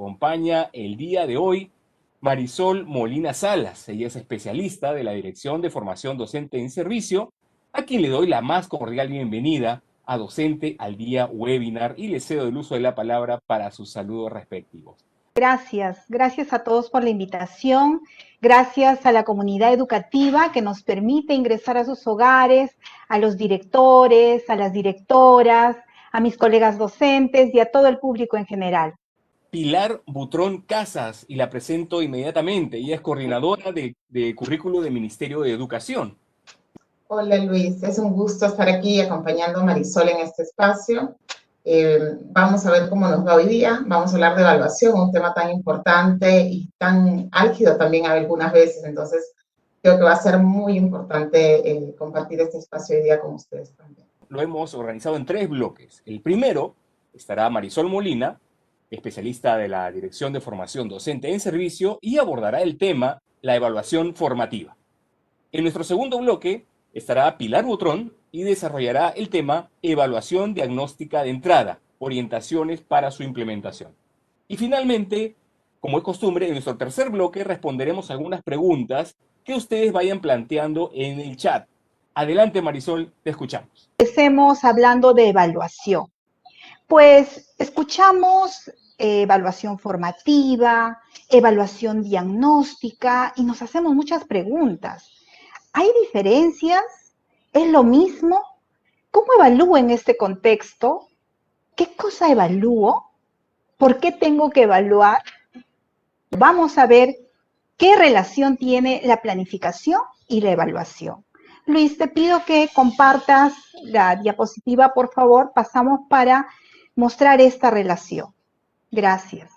acompaña el día de hoy Marisol Molina Salas. Ella es especialista de la Dirección de Formación Docente en Servicio, a quien le doy la más cordial bienvenida a Docente al Día Webinar y le cedo el uso de la palabra para sus saludos respectivos. Gracias a todos por la invitación, gracias a la comunidad educativa que nos permite ingresar a sus hogares, a los directores, a las directoras, a mis colegas docentes y a todo el público en general. Pilar Butrón Casas, y la presento inmediatamente. Ella es coordinadora de currículo del Ministerio de Educación. Hola Luis, es un gusto estar aquí acompañando a Marisol en este espacio. Vamos a ver cómo nos va hoy día. Vamos a hablar de evaluación, un tema tan importante y tan álgido también algunas veces. Entonces, creo que va a ser muy importante compartir este espacio hoy día con ustedes también. Lo hemos organizado en 3 bloques. El primero estará Marisol Molina, especialista de la Dirección de Formación Docente en Servicio, y abordará el tema la evaluación formativa. En nuestro segundo bloque estará Pilar Butrón y desarrollará el tema evaluación diagnóstica de entrada, orientaciones para su implementación. Y finalmente, como es costumbre, en nuestro tercer bloque responderemos algunas preguntas que ustedes vayan planteando en el chat. Adelante, Marisol, te escuchamos. Empecemos hablando de evaluación. Pues escuchamos evaluación formativa, evaluación diagnóstica y nos hacemos muchas preguntas. ¿Hay diferencias? ¿Es lo mismo? ¿Cómo evalúo en este contexto? ¿Qué cosa evalúo? ¿Por qué tengo que evaluar? Vamos a ver qué relación tiene la planificación y la evaluación. Luis, te pido que compartas la diapositiva, por favor. Pasamos para mostrar esta relación. Gracias.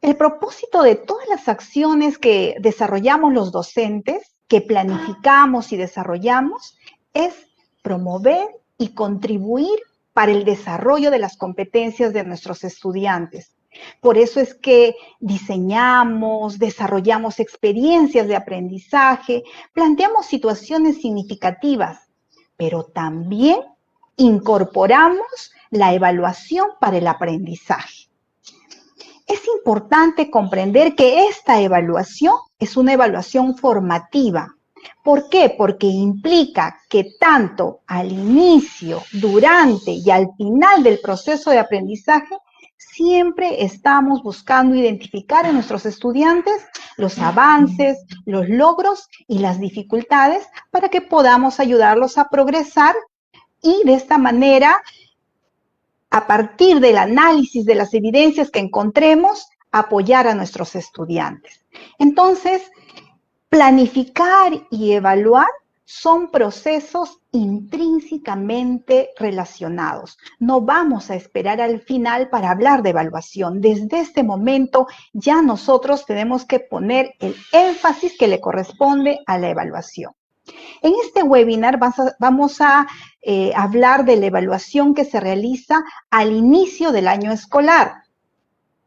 El propósito de todas las acciones que desarrollamos los docentes, que planificamos y desarrollamos, es promover y contribuir para el desarrollo de las competencias de nuestros estudiantes. Por eso es que diseñamos, desarrollamos experiencias de aprendizaje, planteamos situaciones significativas, pero también incorporamos la evaluación para el aprendizaje. Es importante comprender que esta evaluación es una evaluación formativa. ¿Por qué? Porque implica que tanto al inicio, durante y al final del proceso de aprendizaje, siempre estamos buscando identificar en nuestros estudiantes los avances, los logros y las dificultades para que podamos ayudarlos a progresar y de esta manera, a partir del análisis de las evidencias que encontremos, apoyar a nuestros estudiantes. Entonces, planificar y evaluar son procesos intrínsecamente relacionados. No vamos a esperar al final para hablar de evaluación. Desde este momento ya nosotros tenemos que poner el énfasis que le corresponde a la evaluación. En este webinar vamos a hablar de la evaluación que se realiza al inicio del año escolar.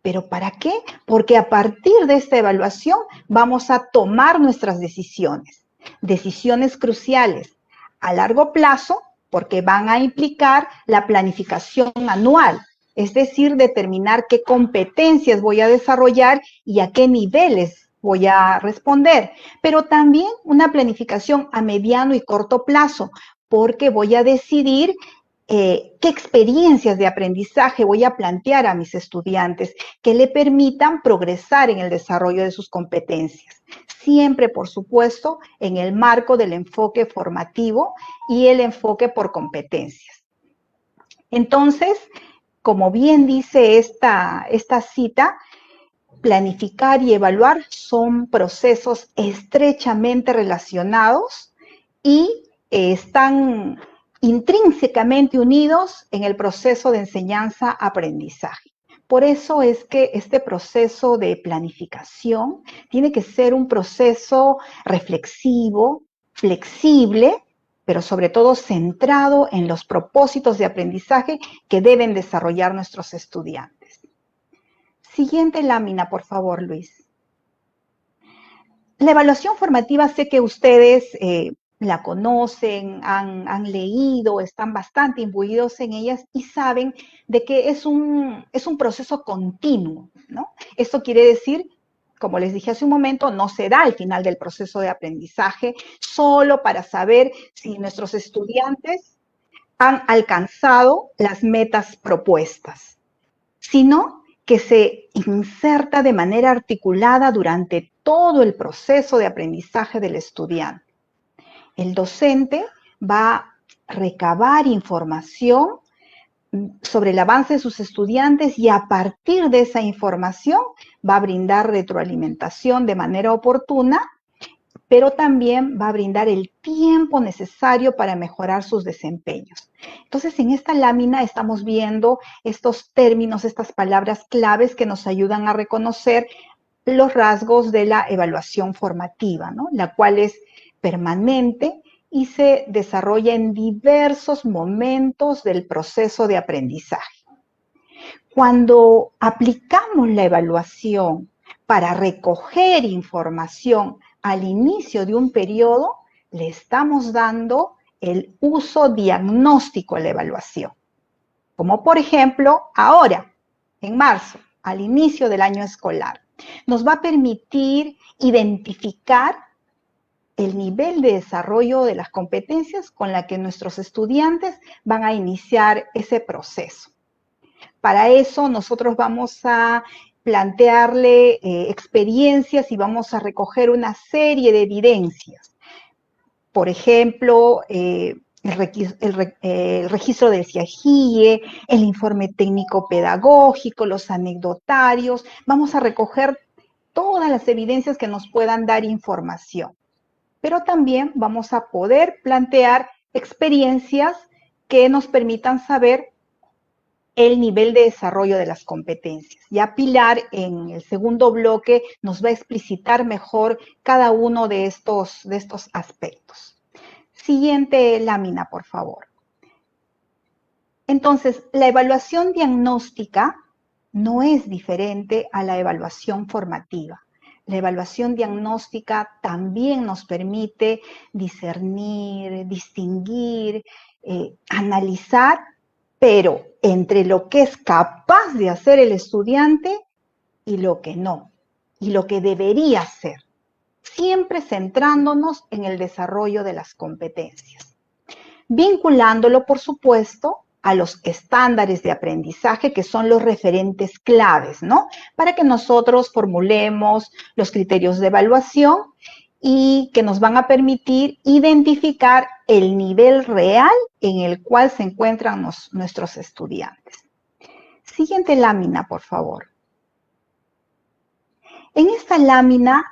¿Pero para qué? Porque a partir de esta evaluación vamos a tomar nuestras decisiones cruciales a largo plazo, porque van a implicar la planificación anual, es decir, determinar qué competencias voy a desarrollar y a qué niveles voy a responder, pero también una planificación a mediano y corto plazo, porque voy a decidir qué experiencias de aprendizaje voy a plantear a mis estudiantes que le permitan progresar en el desarrollo de sus competencias. Siempre, por supuesto, en el marco del enfoque formativo y el enfoque por competencias. Entonces, como bien dice esta cita, planificar y evaluar son procesos estrechamente relacionados y están intrínsecamente unidos en el proceso de enseñanza-aprendizaje. Por eso es que este proceso de planificación tiene que ser un proceso reflexivo, flexible, pero sobre todo centrado en los propósitos de aprendizaje que deben desarrollar nuestros estudiantes. Siguiente lámina, por favor, Luis. La evaluación formativa, sé que ustedes la conocen, han leído, están bastante imbuidos en ellas y saben de que es un proceso continuo, ¿no? Esto quiere decir, como les dije hace un momento, no se da al final del proceso de aprendizaje solo para saber si nuestros estudiantes han alcanzado las metas propuestas, sino que se inserta de manera articulada durante todo el proceso de aprendizaje del estudiante. El docente va a recabar información sobre el avance de sus estudiantes y a partir de esa información va a brindar retroalimentación de manera oportuna, pero también va a brindar el tiempo necesario para mejorar sus desempeños. Entonces, en esta lámina estamos viendo estos términos, estas palabras claves que nos ayudan a reconocer los rasgos de la evaluación formativa, ¿no? La cual es permanente y se desarrolla en diversos momentos del proceso de aprendizaje. Cuando aplicamos la evaluación para recoger información al inicio de un periodo, le estamos dando el uso diagnóstico a la evaluación. Como por ejemplo, ahora, en marzo, al inicio del año escolar, nos va a permitir identificar el nivel de desarrollo de las competencias con la que nuestros estudiantes van a iniciar ese proceso. Para eso nosotros vamos a plantearle experiencias y vamos a recoger una serie de evidencias. Por ejemplo, el registro del CIAGIE, el informe técnico pedagógico, los anecdotarios. Vamos a recoger todas las evidencias que nos puedan dar información. Pero también vamos a poder plantear experiencias que nos permitan saber el nivel de desarrollo de las competencias. Ya Pilar, en el segundo bloque, nos va a explicitar mejor cada uno de estos aspectos. Siguiente lámina, por favor. Entonces, la evaluación diagnóstica no es diferente a la evaluación formativa. La evaluación diagnóstica también nos permite discernir, distinguir, analizar, pero entre lo que es capaz de hacer el estudiante y lo que no, y lo que debería hacer, siempre centrándonos en el desarrollo de las competencias, vinculándolo, por supuesto, a los estándares de aprendizaje que son los referentes claves, ¿no? Para que nosotros formulemos los criterios de evaluación y que nos van a permitir identificar el nivel real en el cual se encuentran nuestros estudiantes. Siguiente lámina, por favor. En esta lámina,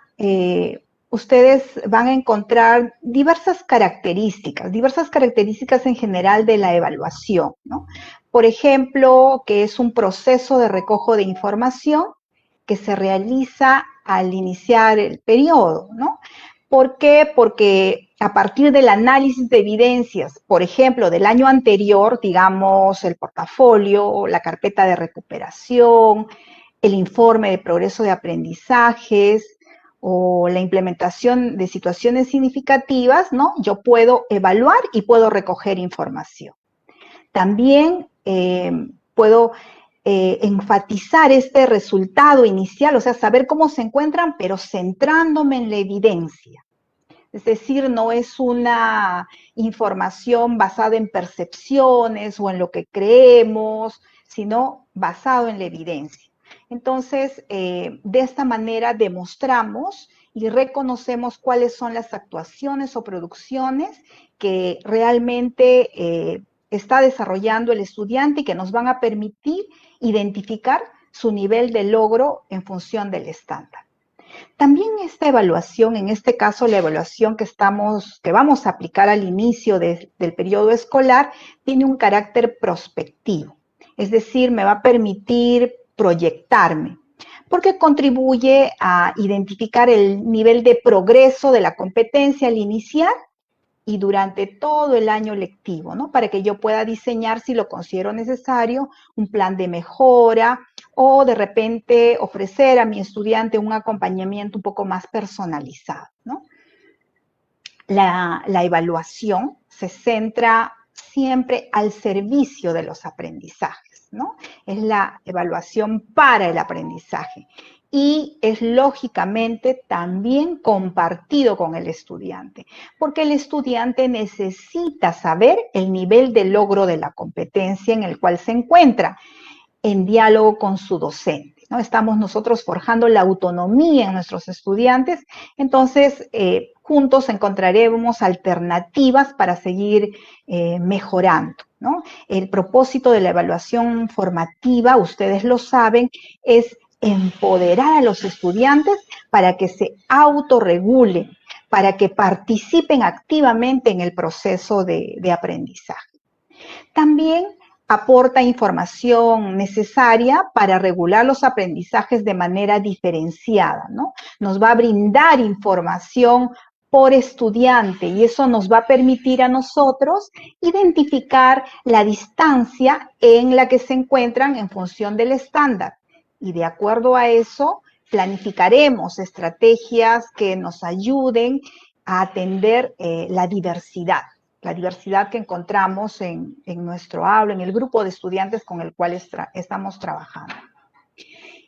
ustedes van a encontrar diversas características en general de la evaluación, ¿no? Por ejemplo, que es un proceso de recojo de información que se realiza al iniciar el periodo, ¿no? ¿Por qué? Porque a partir del análisis de evidencias, por ejemplo, del año anterior, digamos, el portafolio, la carpeta de recuperación, el informe de progreso de aprendizajes, o la implementación de situaciones significativas, ¿no? Yo puedo evaluar y puedo recoger información. También puedo enfatizar este resultado inicial, o sea, saber cómo se encuentran, pero centrándome en la evidencia. Es decir, no es una información basada en percepciones o en lo que creemos, sino basado en la evidencia. Entonces, de esta manera demostramos y reconocemos cuáles son las actuaciones o producciones que realmente está desarrollando el estudiante y que nos van a permitir identificar su nivel de logro en función del estándar. También esta evaluación, en este caso la evaluación que vamos a aplicar al inicio del periodo escolar, tiene un carácter prospectivo. Es decir, me va a permitir proyectarme, porque contribuye a identificar el nivel de progreso de la competencia al iniciar y durante todo el año lectivo, ¿no? Para que yo pueda diseñar, si lo considero necesario, un plan de mejora o de repente ofrecer a mi estudiante un acompañamiento un poco más personalizado, ¿no? la evaluación se centra siempre al servicio de los aprendizajes, ¿no? Es la evaluación para el aprendizaje y es lógicamente también compartido con el estudiante, porque el estudiante necesita saber el nivel de logro de la competencia en el cual se encuentra en diálogo con su docente, ¿no? Estamos nosotros forjando la autonomía en nuestros estudiantes, entonces juntos encontraremos alternativas para seguir mejorando, ¿no? El propósito de la evaluación formativa, ustedes lo saben, es empoderar a los estudiantes para que se autorregulen, para que participen activamente en el proceso de aprendizaje. También aporta información necesaria para regular los aprendizajes de manera diferenciada, ¿no? Nos va a brindar información por estudiante y eso nos va a permitir a nosotros identificar la distancia en la que se encuentran en función del estándar. Y de acuerdo a eso, planificaremos estrategias que nos ayuden a atender la diversidad que encontramos en nuestro aula, en el grupo de estudiantes con el cual estamos trabajando.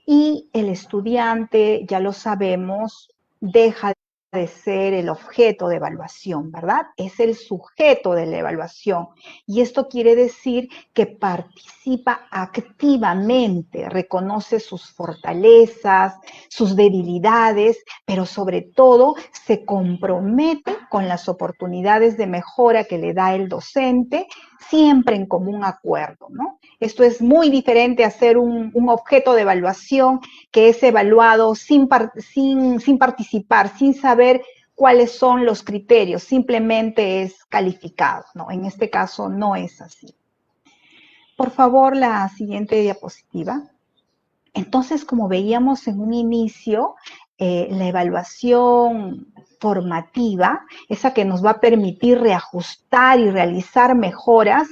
Y el estudiante, ya lo sabemos, deja de ser el objeto de evaluación, ¿verdad? Es el sujeto de la evaluación. Y esto quiere decir que participa activamente, reconoce sus fortalezas, sus debilidades, pero sobre todo se compromete con las oportunidades de mejora que le da el docente, siempre en común acuerdo, ¿no? Esto es muy diferente a ser un objeto de evaluación que es evaluado sin participar, sin saber cuáles son los criterios, simplemente es calificado, ¿no? En este caso no es así. Por favor, la siguiente diapositiva. Entonces, como veíamos en un inicio, la evaluación formativa, esa que nos va a permitir reajustar y realizar mejoras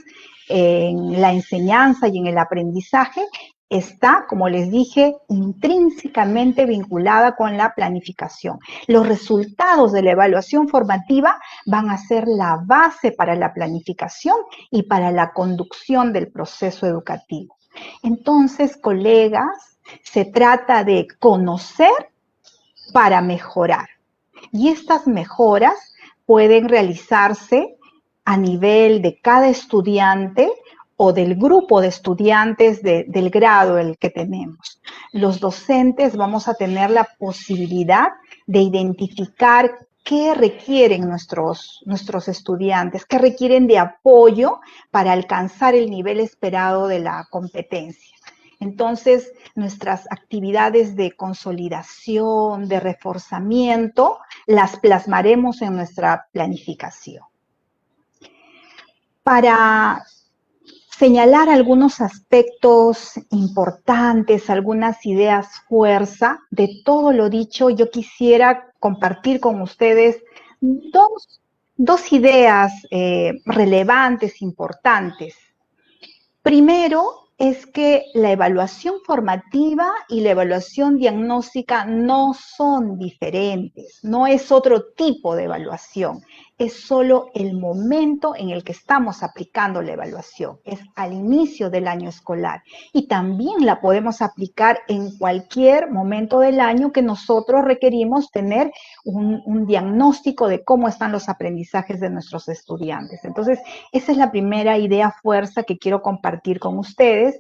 en la enseñanza y en el aprendizaje, está, como les dije, intrínsecamente vinculada con la planificación. Los resultados de la evaluación formativa van a ser la base para la planificación y para la conducción del proceso educativo. Entonces, colegas, se trata de conocer para mejorar. Y estas mejoras pueden realizarse a nivel de cada estudiante o del grupo de estudiantes del grado el que tenemos. Los docentes vamos a tener la posibilidad de identificar qué requieren nuestros estudiantes, qué requieren de apoyo para alcanzar el nivel esperado de la competencia. Entonces, nuestras actividades de consolidación, de reforzamiento, las plasmaremos en nuestra planificación. Para señalar algunos aspectos importantes, algunas ideas fuerza de todo lo dicho, yo quisiera compartir con ustedes dos ideas relevantes, importantes. Primero, es que la evaluación formativa y la evaluación diagnóstica no son diferentes, no es otro tipo de evaluación, es solo el momento en el que estamos aplicando la evaluación, es al inicio del año escolar y también la podemos aplicar en cualquier momento del año que nosotros requerimos tener un diagnóstico de cómo están los aprendizajes de nuestros estudiantes. Entonces, esa es la primera idea fuerza que quiero compartir con ustedes.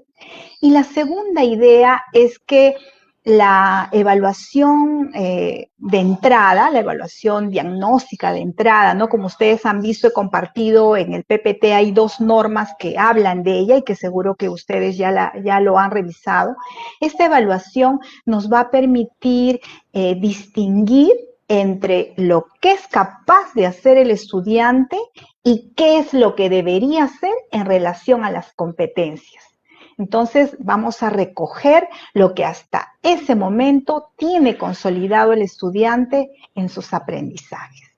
Y la segunda idea es que la evaluación de entrada, la evaluación diagnóstica de entrada, ¿no? Como ustedes han visto, he compartido en el PPT, hay dos normas que hablan de ella y que seguro que ustedes ya lo han revisado. Esta evaluación nos va a permitir distinguir entre lo que es capaz de hacer el estudiante y qué es lo que debería hacer en relación a las competencias. Entonces, vamos a recoger lo que hasta ese momento tiene consolidado el estudiante en sus aprendizajes.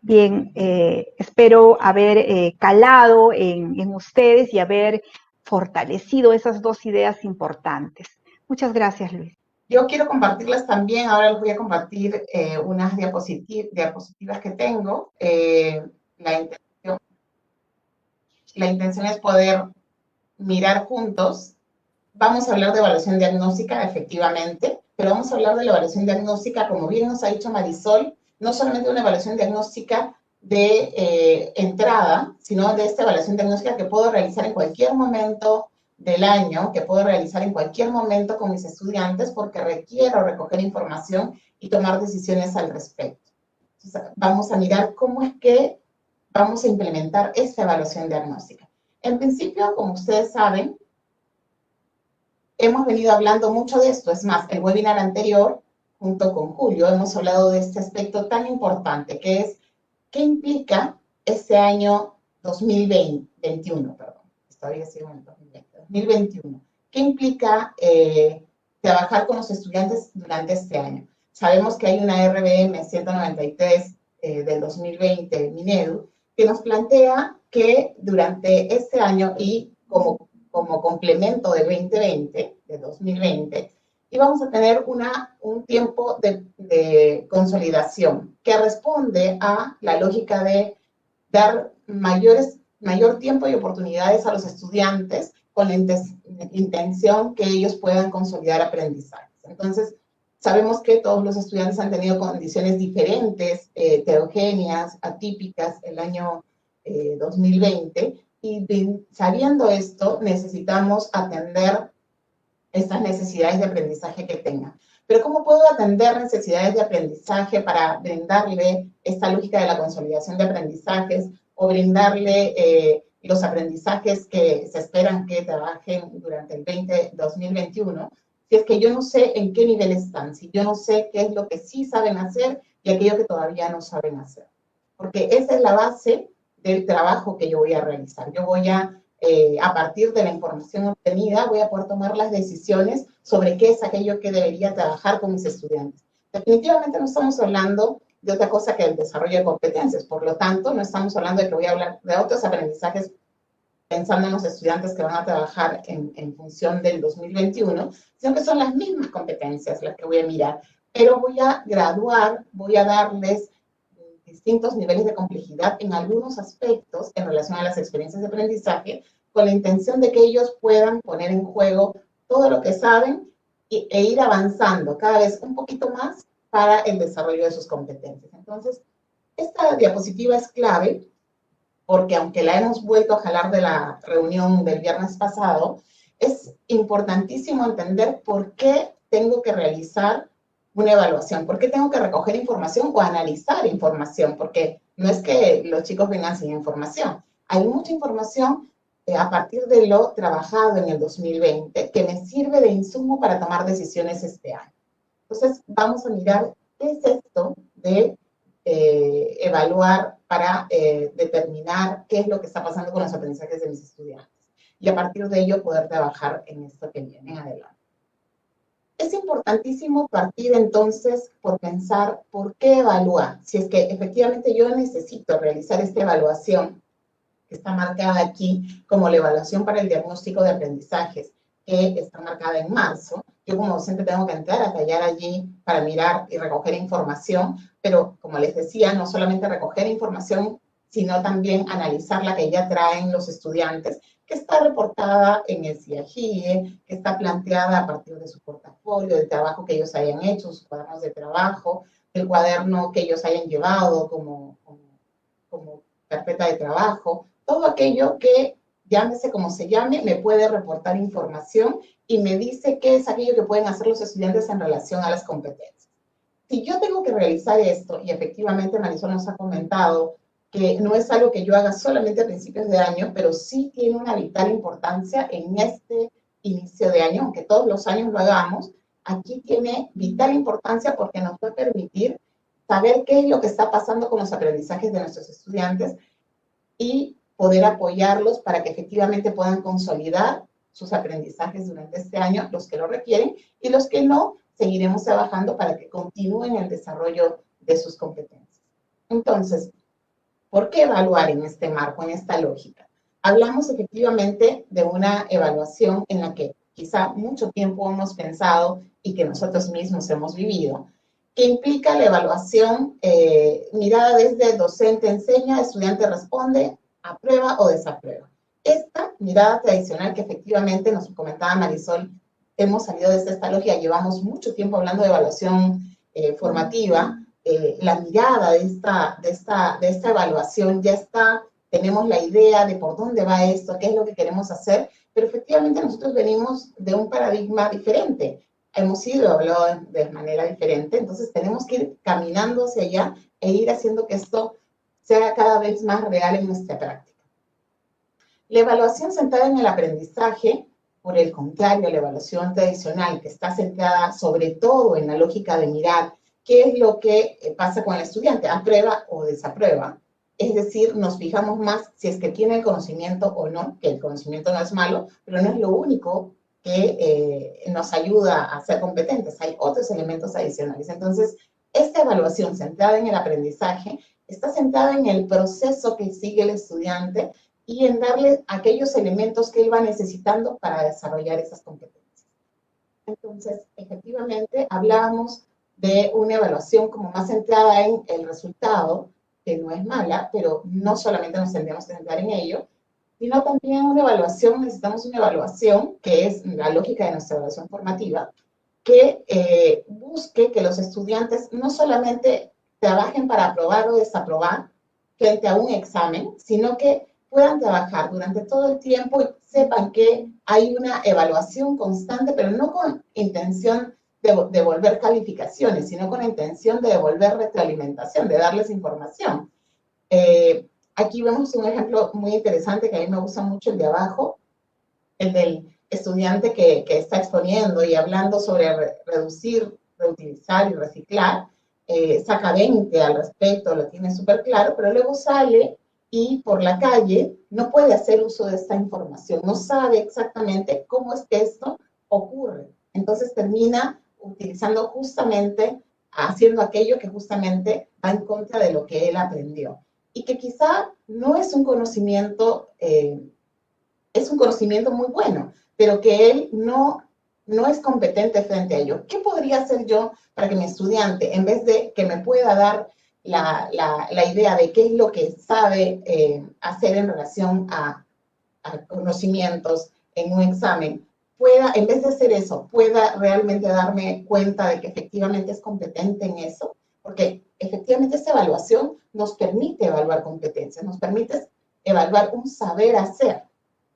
Bien, espero haber calado en ustedes y haber fortalecido esas dos ideas importantes. Muchas gracias, Luis. Yo quiero compartirles también, ahora les voy a compartir unas diapositivas que tengo. La intención, la intención es poder mirar juntos. Vamos a hablar de evaluación diagnóstica, efectivamente, pero vamos a hablar de la evaluación diagnóstica, como bien nos ha dicho Marisol, no solamente una evaluación diagnóstica de entrada, sino de esta evaluación diagnóstica que puedo realizar en cualquier momento del año, que puedo realizar en cualquier momento con mis estudiantes porque requiero recoger información y tomar decisiones al respecto. Entonces, vamos a mirar cómo es que vamos a implementar esta evaluación diagnóstica. En principio, como ustedes saben, hemos venido hablando mucho de esto. Es más, el webinar anterior, junto con Julio, hemos hablado de este aspecto tan importante, que es qué implica este año 2021, perdón, todavía sigo en el 2021. ¿Qué implica trabajar con los estudiantes durante este año? Sabemos que hay una RBM 193 del 2020, Minedu, que nos plantea que durante este año y como complemento del 2020, de 2020, íbamos a tener un tiempo de consolidación que responde a la lógica de dar mayor tiempo y oportunidades a los estudiantes con la intención que ellos puedan consolidar aprendizajes. Entonces, sabemos que todos los estudiantes han tenido condiciones diferentes, heterogéneas, atípicas el año 2020, y sabiendo esto, necesitamos atender estas necesidades de aprendizaje que tengan. Pero ¿cómo puedo atender necesidades de aprendizaje para brindarle esta lógica de la consolidación de aprendizajes o brindarle los aprendizajes que se esperan que trabajen durante el 2021? Si es que yo no sé en qué nivel están, si yo no sé qué es lo que sí saben hacer y aquello que todavía no saben hacer. Porque esa es la base del trabajo que yo voy a realizar. Yo voy a partir de la información obtenida, voy a poder tomar las decisiones sobre qué es aquello que debería trabajar con mis estudiantes. Definitivamente no estamos hablando de otra cosa que el desarrollo de competencias, por lo tanto, no estamos hablando de que voy a hablar de otros aprendizajes pensando en los estudiantes que van a trabajar en función del 2021, sino que son las mismas competencias las que voy a mirar, pero voy a graduar, voy a darles distintos niveles de complejidad en algunos aspectos en relación a las experiencias de aprendizaje, con la intención de que ellos puedan poner en juego todo lo que saben e ir avanzando cada vez un poquito más para el desarrollo de sus competencias. Entonces, esta diapositiva es clave porque aunque la hemos vuelto a jalar de la reunión del viernes pasado, es importantísimo entender por qué tengo que realizar una evaluación, por qué tengo que recoger información o analizar información, porque no es que los chicos vengan sin información. Hay mucha información a partir de lo trabajado en el 2020 que me sirve de insumo para tomar decisiones este año. Entonces, vamos a mirar qué es esto de evaluar para determinar qué es lo que está pasando con los aprendizajes de mis estudiantes y a partir de ello poder trabajar en esto que viene adelante. Es importantísimo partir entonces por pensar por qué evaluar. Si es que efectivamente yo necesito realizar esta evaluación que está marcada aquí como la evaluación para el diagnóstico de aprendizajes, que está marcada en marzo. Yo como docente tengo que entrar a tallar allí para mirar y recoger información, pero como les decía, no solamente recoger información, sino también analizar la que ya traen los estudiantes, que está reportada en el CIAGIE, que está planteada a partir de su portafolio, del trabajo que ellos hayan hecho, sus cuadernos de trabajo, del cuaderno que ellos hayan llevado como carpeta de trabajo, todo aquello que, llámese como se llame, me puede reportar información y me dice qué es aquello que pueden hacer los estudiantes en relación a las competencias. Si yo tengo que realizar esto, y efectivamente Marisol nos ha comentado que no es algo que yo haga solamente a principios de año, pero sí tiene una vital importancia en este inicio de año, aunque todos los años lo hagamos, aquí tiene vital importancia porque nos va a permitir saber qué es lo que está pasando con los aprendizajes de nuestros estudiantes y poder apoyarlos para que efectivamente puedan consolidar sus aprendizajes durante este año, los que lo requieren, y los que no, seguiremos trabajando para que continúen el desarrollo de sus competencias. Entonces, ¿por qué evaluar en este marco, en esta lógica? Hablamos efectivamente de una evaluación en la que quizá mucho tiempo hemos pensado y que nosotros mismos hemos vivido, que implica la evaluación mirada desde docente enseña, estudiante responde, aprueba o desaprueba. Esta mirada tradicional que efectivamente nos comentaba Marisol, hemos salido de esta lógica, llevamos mucho tiempo hablando de evaluación formativa, la mirada de esta evaluación ya está, tenemos la idea de por dónde va esto, qué es lo que queremos hacer, pero efectivamente nosotros venimos de un paradigma diferente, hemos sido evaluados de manera diferente, entonces tenemos que ir caminando hacia allá e ir haciendo que esto sea cada vez más real en nuestra práctica. La evaluación centrada en el aprendizaje, por el contrario, la evaluación tradicional, que está centrada sobre todo en la lógica de mirar qué es lo que pasa con el estudiante, aprueba o desaprueba. Es decir, nos fijamos más si es que tiene el conocimiento o no, que el conocimiento no es malo, pero no es lo único que nos ayuda a ser competentes. Hay otros elementos adicionales. Entonces, esta evaluación centrada en el aprendizaje está centrada en el proceso que sigue el estudiante y en darle aquellos elementos que él va necesitando para desarrollar esas competencias. Entonces, efectivamente, hablábamos de una evaluación como más centrada en el resultado, que no es mala, pero no solamente nos tendríamos que centrar en ello, sino también una evaluación, necesitamos una evaluación, que es la lógica de nuestra evaluación formativa, que busque que los estudiantes no solamente trabajen para aprobar o desaprobar frente a un examen, sino que puedan trabajar durante todo el tiempo y sepan que hay una evaluación constante, pero no con intención de devolver calificaciones, sino con la intención de devolver retroalimentación, de darles información. Aquí vemos un ejemplo muy interesante que a mí me gusta mucho, el de abajo, el del estudiante que está exponiendo y hablando sobre reducir, reutilizar y reciclar, saca 20 al respecto, lo tiene súper claro, pero luego sale y por la calle no puede hacer uso de esta información, no sabe exactamente cómo es que esto ocurre. Entonces termina utilizando justamente, haciendo aquello que justamente va en contra de lo que él aprendió. Y que quizá no es un conocimiento, es un conocimiento muy bueno, pero que él no es competente frente a ello. ¿Qué podría hacer yo para que mi estudiante, en vez de que me pueda dar la idea de qué es lo que sabe hacer en relación a conocimientos en un examen, pueda, en vez de hacer eso, pueda realmente darme cuenta de que efectivamente es competente en eso? Porque efectivamente esta evaluación nos permite evaluar competencias, nos permite evaluar un saber hacer.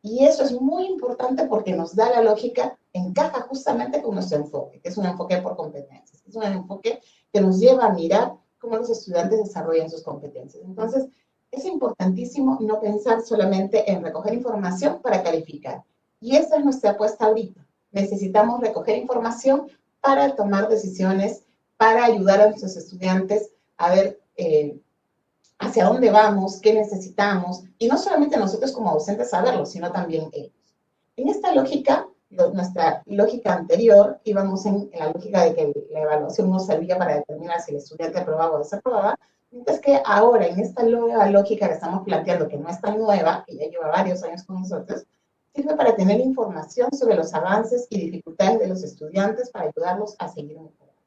Y eso es muy importante porque nos da la lógica, encaja justamente con nuestro enfoque, que es un enfoque por competencias, es un enfoque que nos lleva a mirar cómo los estudiantes desarrollan sus competencias. Entonces, es importantísimo no pensar solamente en recoger información para calificar. Y esa es nuestra apuesta ahorita. Necesitamos recoger información para tomar decisiones, para ayudar a nuestros estudiantes a ver hacia dónde vamos, qué necesitamos, y no solamente nosotros como docentes saberlo, sino también ellos. En esta lógica, nuestra lógica anterior, íbamos en la lógica de que la evaluación no servía para determinar si el estudiante aprobaba o desaprobaba, mientras que ahora, en esta nueva lógica que estamos planteando, que no es tan nueva, que ya lleva varios años con nosotros, sirve para tener información sobre los avances y dificultades de los estudiantes para ayudarlos a seguir mejorando.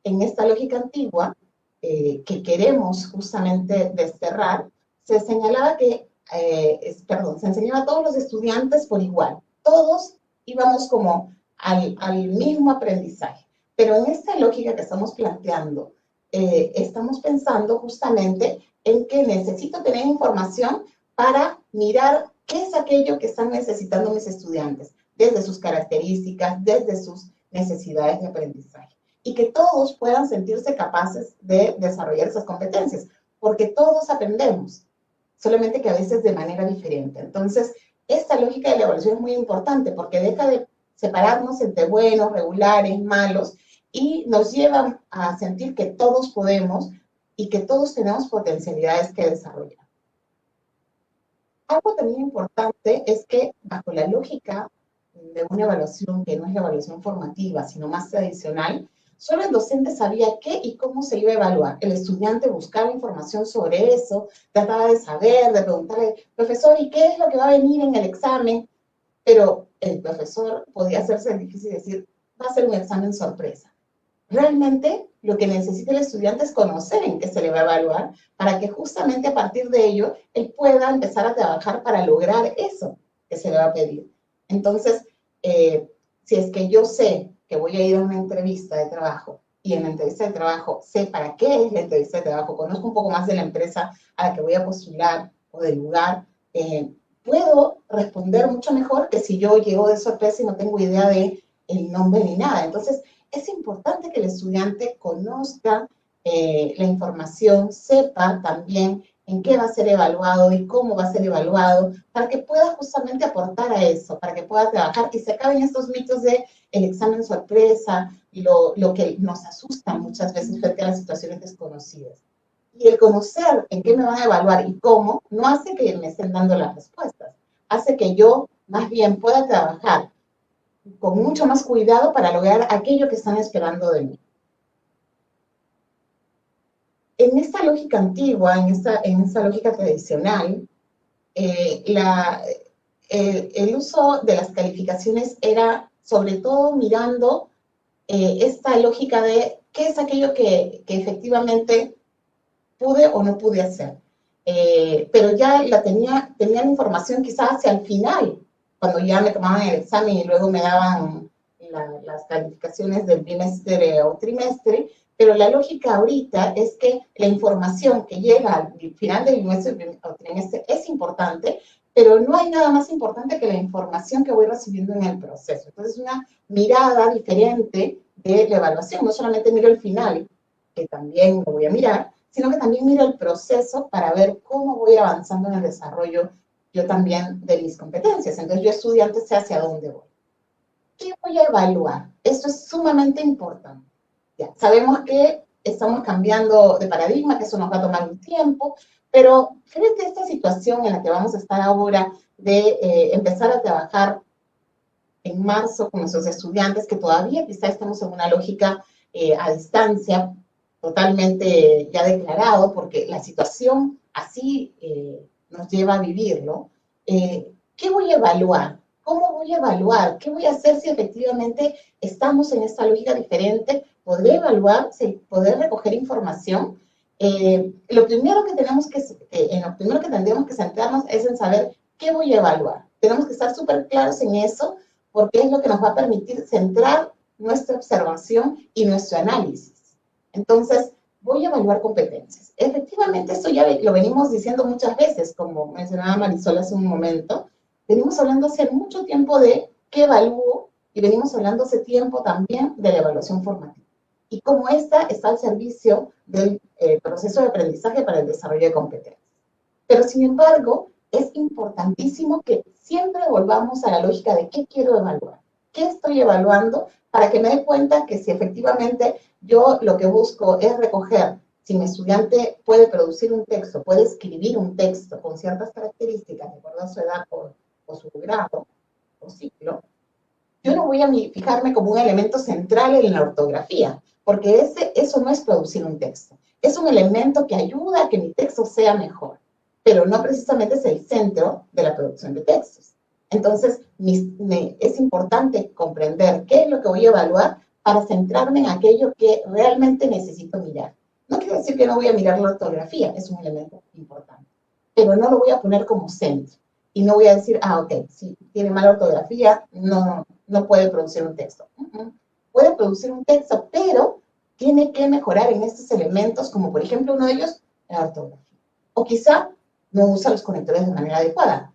En esta lógica antigua, que queremos justamente desterrar, se señalaba que, se enseñaba a todos los estudiantes por igual. Todos íbamos como al mismo aprendizaje. Pero en esta lógica que estamos planteando, estamos pensando justamente en que necesito tener información para mirar qué es aquello que están necesitando mis estudiantes, desde sus características, desde sus necesidades de aprendizaje. Y que todos puedan sentirse capaces de desarrollar esas competencias, porque todos aprendemos, solamente que a veces de manera diferente. Entonces, esta lógica de la evaluación es muy importante, porque deja de separarnos entre buenos, regulares, malos, y nos lleva a sentir que todos podemos y que todos tenemos potencialidades que desarrollar. Algo también importante es que bajo la lógica de una evaluación que no es la evaluación formativa, sino más tradicional, solo el docente sabía qué y cómo se iba a evaluar. El estudiante buscaba información sobre eso, trataba de saber, de preguntarle, profesor, ¿y qué es lo que va a venir en el examen? pero el profesor podía hacerse difícil y decir, va a ser un examen sorpresa. Realmente lo que necesita el estudiante es conocer en qué se le va a evaluar para que justamente a partir de ello él pueda empezar a trabajar para lograr eso que se le va a pedir. Entonces, si es que yo sé que voy a ir a una entrevista de trabajo y en la entrevista de trabajo sé para qué es la entrevista de trabajo, conozco un poco más de la empresa a la que voy a postular o del lugar, puedo responder mucho mejor que si yo llego de sorpresa y no tengo idea de el nombre ni nada. Entonces, es importante que el estudiante conozca la información, sepa también en qué va a ser evaluado y cómo va a ser evaluado, para que pueda justamente aportar a eso, para que pueda trabajar y se acaben estos mitos de el examen sorpresa, lo que nos asusta muchas veces frente a las situaciones desconocidas. Y el conocer en qué me van a evaluar y cómo, no hace que me estén dando las respuestas, hace que yo más bien pueda trabajar con mucho más cuidado para lograr aquello que están esperando de mí. En esta lógica antigua, en esta lógica tradicional, el uso de las calificaciones era sobre todo mirando esta lógica de qué es aquello que efectivamente pude o no pude hacer. Pero ya tenía la información quizás hacia el final, cuando ya me tomaban el examen y luego me daban las calificaciones del bimestre o trimestre, pero la lógica ahorita es que la información que llega al final del bimestre o trimestre es importante, pero no hay nada más importante que la información que voy recibiendo en el proceso. Entonces, una mirada diferente de la evaluación. No solamente miro el final, que también lo voy a mirar, sino que también miro el proceso para ver cómo voy avanzando en el desarrollo yo también de mis competencias. Entonces, yo estudiante sé hacia dónde voy. ¿Qué voy a evaluar? Esto es sumamente importante. Ya, sabemos que estamos cambiando de paradigma, que eso nos va a tomar un tiempo, pero frente a esta situación en la que vamos a estar ahora de empezar a trabajar en marzo con nuestros estudiantes, que todavía quizá estamos en una lógica a distancia, totalmente ya declarado, porque la situación así nos lleva a vivirlo. ¿Qué voy a evaluar? ¿Cómo voy a evaluar? ¿Qué voy a hacer si efectivamente estamos en esta lógica diferente? ¿Podré evaluar? ¿Podré recoger información? Lo primero que tendríamos que centrarnos es en saber qué voy a evaluar. Tenemos que estar súper claros en eso, porque es lo que nos va a permitir centrar nuestra observación y nuestro análisis. Entonces, voy a evaluar competencias. Efectivamente, esto ya lo venimos diciendo muchas veces, como mencionaba Marisol hace un momento. Venimos hablando hace mucho tiempo de qué evalúo y venimos hablando hace tiempo también de la evaluación formativa. Y cómo esta está al servicio del proceso de aprendizaje para el desarrollo de competencias. Pero, sin embargo, es importantísimo que siempre volvamos a la lógica de qué quiero evaluar, qué estoy evaluando, para que me dé cuenta que si efectivamente yo lo que busco es recoger, si mi estudiante puede producir un texto, puede escribir un texto con ciertas características, de acuerdo a su edad o su grado o ciclo, yo no voy a fijarme como un elemento central en la ortografía, porque eso no es producir un texto. Es un elemento que ayuda a que mi texto sea mejor, pero no precisamente es el centro de la producción de textos. Entonces, es importante comprender qué es lo que voy a evaluar para centrarme en aquello que realmente necesito mirar. No quiere decir que no voy a mirar la ortografía, es un elemento importante, pero no lo voy a poner como centro. Y no voy a decir, ok, si tiene mala ortografía, no puede producir un texto. Puede producir un texto, pero tiene que mejorar en estos elementos, como por ejemplo uno de ellos, la ortografía. O quizá no usa los conectores de manera adecuada.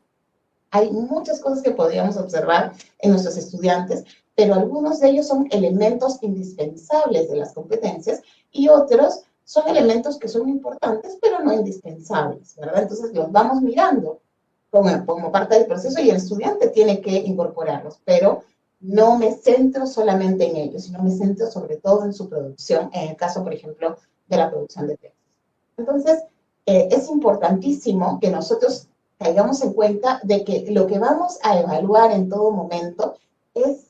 Hay muchas cosas que podríamos observar en nuestros estudiantes, pero algunos de ellos son elementos indispensables de las competencias y otros son elementos que son importantes, pero no indispensables, ¿verdad? Entonces los vamos mirando como parte del proceso y el estudiante tiene que incorporarlos, pero no me centro solamente en ellos, sino me centro sobre todo en su producción, en el caso, por ejemplo, de la producción de textos. Entonces, es importantísimo que nosotros caigamos en cuenta de que lo que vamos a evaluar en todo momento es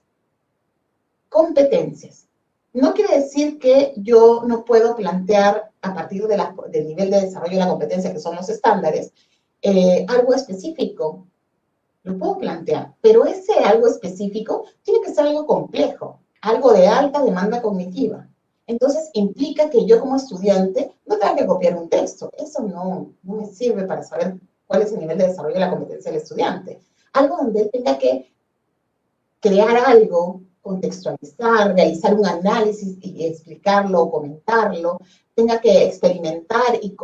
competencias. No quiere decir que yo no puedo plantear a partir del nivel de desarrollo de la competencia, que son los estándares, algo específico. lo puedo plantear, pero ese algo específico tiene que ser algo complejo, algo de alta demanda cognitiva. Entonces, implica que yo como estudiante no tenga que copiar un texto. Eso no me sirve para saber cuál es el nivel de desarrollo de la competencia del estudiante. Algo donde él tenga que crear algo, contextualizar, realizar un análisis y explicarlo, comentarlo, tenga que experimentar y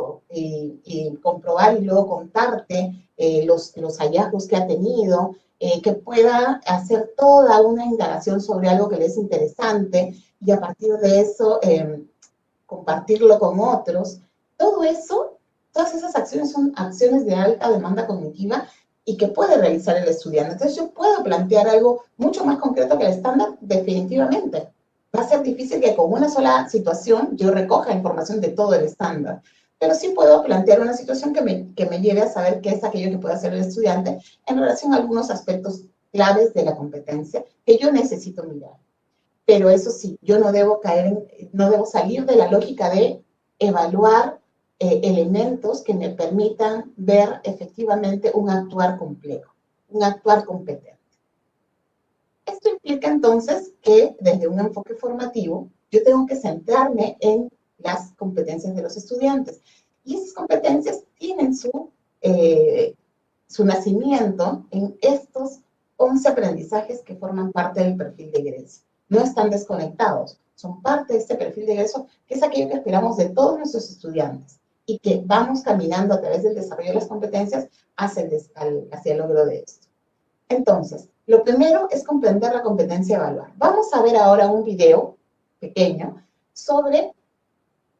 comprobar y luego contarte los hallazgos que ha tenido, que pueda hacer toda una indagación sobre algo que le es interesante y a partir de eso compartirlo con otros. Todo eso, todas esas acciones son acciones de alta demanda cognitiva y que puede realizar el estudiante. Entonces yo puedo plantear algo mucho más concreto que el estándar, definitivamente. Va a ser difícil que con una sola situación yo recoja información de todo el estándar, pero sí puedo plantear una situación que me lleve a saber qué es aquello que puede hacer el estudiante en relación a algunos aspectos claves de la competencia que yo necesito mirar. Pero eso sí, yo no debo no debo salir de la lógica de evaluar elementos que me permitan ver efectivamente un actuar complejo, un actuar competente. Esto implica entonces que desde un enfoque formativo yo tengo que centrarme en las competencias de los estudiantes. Y esas competencias tienen su nacimiento en estos 11 aprendizajes que forman parte del perfil de egreso. No están desconectados, son parte de este perfil de egreso, que es aquello que esperamos de todos nuestros estudiantes y que vamos caminando a través del desarrollo de las competencias hacia el logro de esto. Entonces, lo primero es comprender la competencia a evaluar. Vamos a ver ahora un video pequeño sobre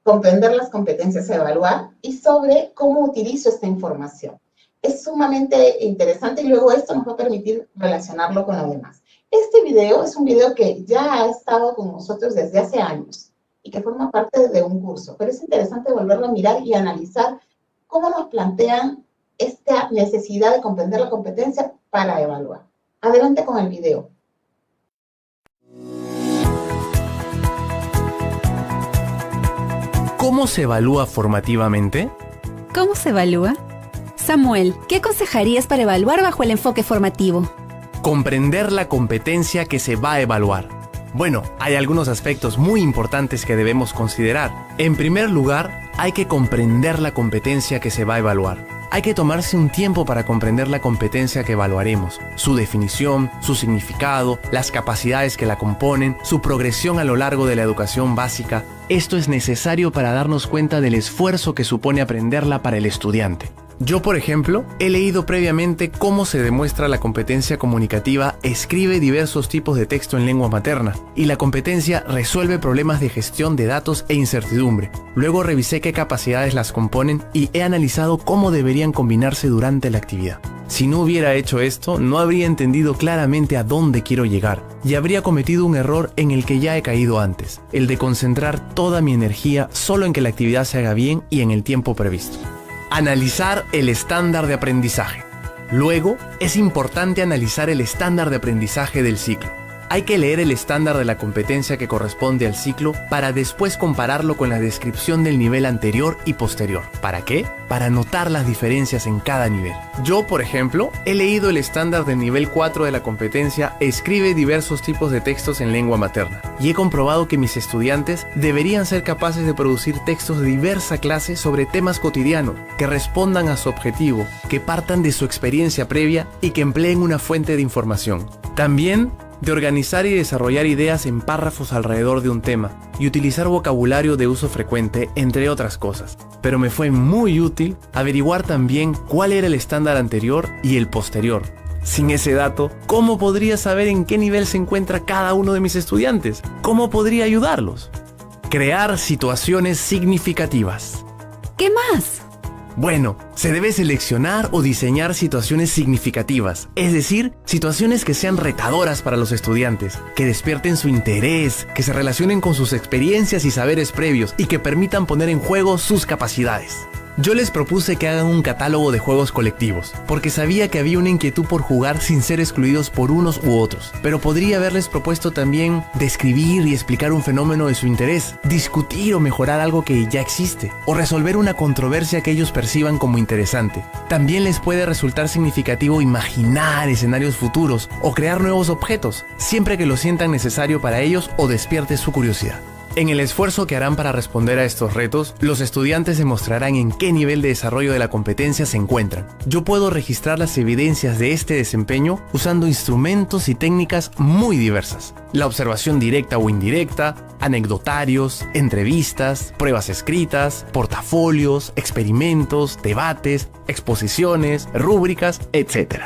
comprender las competencias a evaluar y sobre cómo utilizo esta información. Es sumamente interesante y luego esto nos va a permitir relacionarlo con lo demás. Este video es un video que ya ha estado con nosotros desde hace años y que forma parte de un curso, pero es interesante volverlo a mirar y analizar cómo nos plantean esta necesidad de comprender la competencia para evaluar. Adelante con el video. ¿Cómo se evalúa formativamente? ¿Cómo se evalúa? Samuel, ¿qué aconsejarías para evaluar bajo el enfoque formativo? Comprender la competencia que se va a evaluar. Bueno, hay algunos aspectos muy importantes que debemos considerar. En primer lugar, hay que comprender la competencia que se va a evaluar. Hay que tomarse un tiempo para comprender la competencia que evaluaremos, su definición, su significado, las capacidades que la componen, su progresión a lo largo de la educación básica. Esto es necesario para darnos cuenta del esfuerzo que supone aprenderla para el estudiante. Yo, por ejemplo, he leído previamente cómo se demuestra la competencia comunicativa escribe diversos tipos de texto en lengua materna y la competencia resuelve problemas de gestión de datos e incertidumbre. Luego revisé qué capacidades las componen y he analizado cómo deberían combinarse durante la actividad. Si no hubiera hecho esto, no habría entendido claramente a dónde quiero llegar y habría cometido un error en el que ya he caído antes, el de concentrar toda mi energía solo en que la actividad se haga bien y en el tiempo previsto. Analizar el estándar de aprendizaje. Luego, es importante analizar el estándar de aprendizaje del ciclo. Hay que leer el estándar de la competencia que corresponde al ciclo para después compararlo con la descripción del nivel anterior y posterior. ¿Para qué? Para notar las diferencias en cada nivel. Yo, por ejemplo, he leído el estándar del nivel 4 de la competencia escribe diversos tipos de textos en lengua materna y he comprobado que mis estudiantes deberían ser capaces de producir textos de diversa clase sobre temas cotidianos, que respondan a su objetivo, que partan de su experiencia previa y que empleen una fuente de información. También de organizar y desarrollar ideas en párrafos alrededor de un tema y utilizar vocabulario de uso frecuente, entre otras cosas. Pero me fue muy útil averiguar también cuál era el estándar anterior y el posterior. Sin ese dato, ¿cómo podría saber en qué nivel se encuentra cada uno de mis estudiantes? ¿Cómo podría ayudarlos? Crear situaciones significativas. ¿Qué más? Bueno, se debe seleccionar o diseñar situaciones significativas, es decir, situaciones que sean retadoras para los estudiantes, que despierten su interés, que se relacionen con sus experiencias y saberes previos y que permitan poner en juego sus capacidades. Yo les propuse que hagan un catálogo de juegos colectivos, porque sabía que había una inquietud por jugar sin ser excluidos por unos u otros, pero podría haberles propuesto también describir y explicar un fenómeno de su interés, discutir o mejorar algo que ya existe, o resolver una controversia que ellos perciban como interesante. También les puede resultar significativo imaginar escenarios futuros o crear nuevos objetos, siempre que lo sientan necesario para ellos o despierte su curiosidad. En el esfuerzo que harán para responder a estos retos, los estudiantes demostrarán en qué nivel de desarrollo de la competencia se encuentran. Yo puedo registrar las evidencias de este desempeño usando instrumentos y técnicas muy diversas. La observación directa o indirecta, anecdotarios, entrevistas, pruebas escritas, portafolios, experimentos, debates, exposiciones, rúbricas, etc.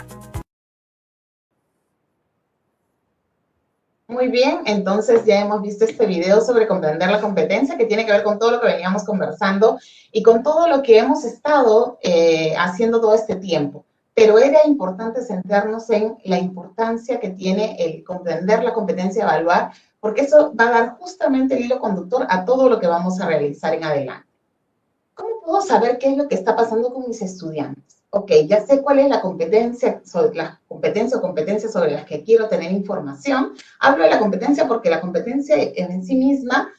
Muy bien, entonces ya hemos visto este video sobre comprender la competencia, que tiene que ver con todo lo que veníamos conversando y con todo lo que hemos estado haciendo todo este tiempo. Pero era importante centrarnos en la importancia que tiene el comprender la competencia, evaluar, porque eso va a dar justamente el hilo conductor a todo lo que vamos a realizar en adelante. ¿Cómo puedo saber qué es lo que está pasando con mis estudiantes? Ok, ya sé cuál es la competencia, o competencias sobre las que quiero tener información. Hablo de la competencia porque la competencia en sí misma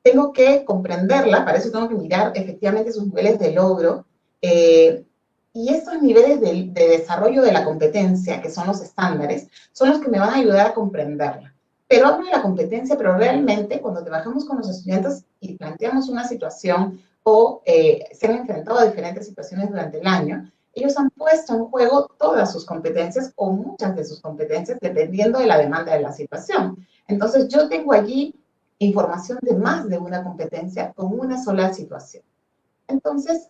tengo que comprenderla, para eso tengo que mirar efectivamente sus niveles de logro. Y estos niveles de desarrollo de la competencia, que son los estándares, son los que me van a ayudar a comprenderla. Pero hablo de la competencia, pero realmente cuando trabajamos con los estudiantes y planteamos una situación o se han enfrentado a diferentes situaciones durante el año, ellos han puesto en juego todas sus competencias o muchas de sus competencias dependiendo de la demanda de la situación. Entonces, yo tengo allí información de más de una competencia con una sola situación. Entonces,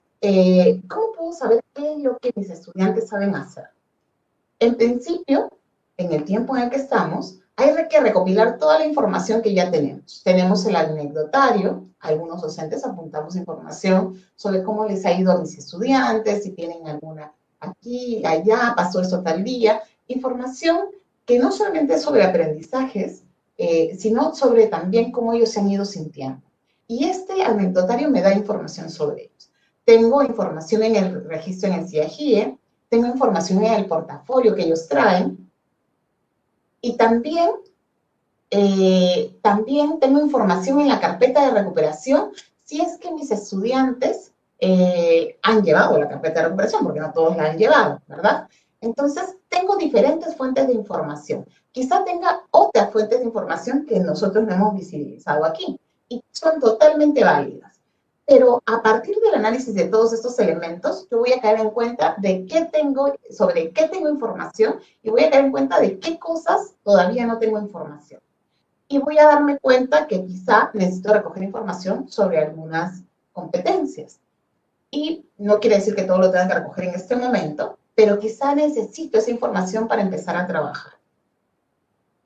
¿cómo puedo saber qué es lo que mis estudiantes saben hacer? En principio, en el tiempo en el que estamos, hay que recopilar toda la información que ya tenemos. Tenemos el anecdotario, algunos docentes apuntamos información sobre cómo les ha ido a mis estudiantes, si tienen alguna aquí, allá, pasó esto tal día. Información que no solamente es sobre aprendizajes, sino sobre también cómo ellos se han ido sintiendo. Y este anecdotario me da información sobre ellos. Tengo información en el registro en el CIAGIE, tengo información en el portafolio que ellos traen, y también tengo información en la carpeta de recuperación si es que mis estudiantes han llevado la carpeta de recuperación, porque no todos la han llevado, ¿verdad? Entonces, tengo diferentes fuentes de información. Quizá tenga otras fuentes de información que nosotros no hemos visibilizado aquí y son totalmente válidas. Pero a partir del análisis de todos estos elementos, yo voy a caer en cuenta de sobre qué tengo información y voy a caer en cuenta de qué cosas todavía no tengo información. Y voy a darme cuenta que quizá necesito recoger información sobre algunas competencias. Y no quiere decir que todo lo tenga que recoger en este momento, pero quizá necesito esa información para empezar a trabajar.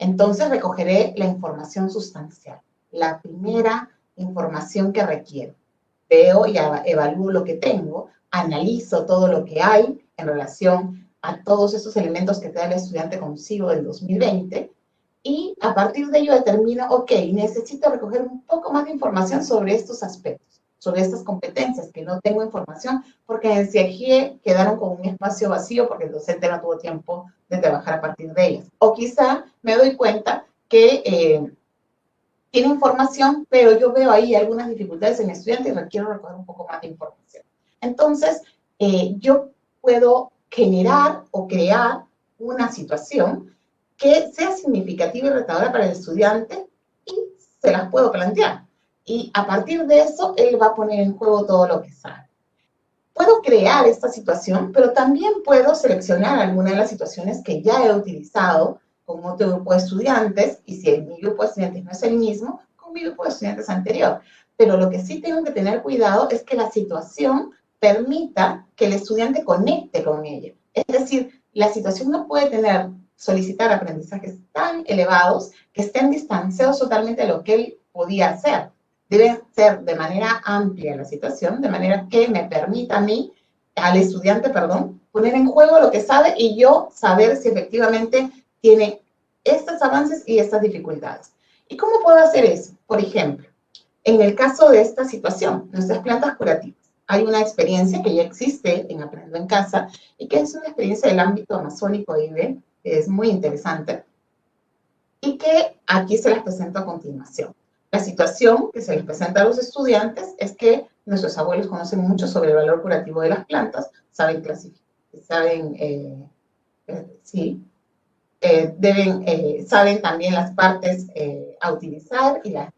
Entonces recogeré la información sustancial, la primera información que requiero. Veo y evalúo lo que tengo, analizo todo lo que hay en relación a todos esos elementos que trae el estudiante consigo del 2020 y a partir de ello determino, ok, necesito recoger un poco más de información sobre estos aspectos, sobre estas competencias que no tengo información porque en el CIAGIE quedaron con un espacio vacío porque el docente no tuvo tiempo de trabajar a partir de ellas. O quizá me doy cuenta que tiene información, pero yo veo ahí algunas dificultades en el estudiante y requiero recoger un poco más de información. Entonces, yo puedo generar o crear una situación que sea significativa y retadora para el estudiante y se las puedo plantear. Y a partir de eso, él va a poner en juego todo lo que sabe. Puedo crear esta situación, pero también puedo seleccionar alguna de las situaciones que ya he utilizado con otro grupo de estudiantes, y si mi grupo de estudiantes no es el mismo, con mi grupo de estudiantes anterior. Pero lo que sí tengo que tener cuidado es que la situación permita que el estudiante conecte con ella. Es decir, la situación no puede solicitar aprendizajes tan elevados que estén distanciados totalmente de lo que él podía hacer. Debe ser de manera amplia la situación, de manera que me permita a mí, al estudiante, perdón, poner en juego lo que sabe y yo saber si efectivamente tiene estos avances y estas dificultades. ¿Y cómo puedo hacer eso? Por ejemplo, en el caso de esta situación, nuestras plantas curativas. hay una experiencia que ya existe en Aprendo en Casa y que es una experiencia del ámbito amazónico IBE, que es muy interesante y que aquí se las presento a continuación. La situación que se les presenta a los estudiantes es que nuestros abuelos conocen mucho sobre el valor curativo de las plantas, saben clasificar, saben, saben también las partes a utilizar y las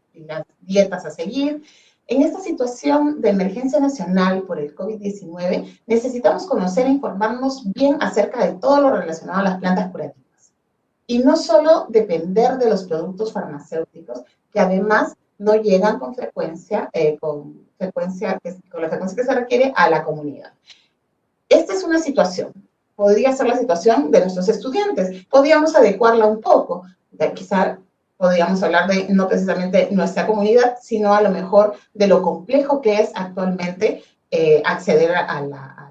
dietas a seguir. En esta situación de emergencia nacional por el COVID-19, necesitamos conocer e informarnos bien acerca de todo lo relacionado a las plantas curativas. Y no solo depender de los productos farmacéuticos, que además no llegan con frecuencia, con la frecuencia que se requiere a la comunidad. Esta es una situación. Podría ser la situación de nuestros estudiantes. Podríamos adecuarla un poco. Quizá podríamos hablar de no precisamente nuestra comunidad, sino a lo mejor de lo complejo que es actualmente acceder a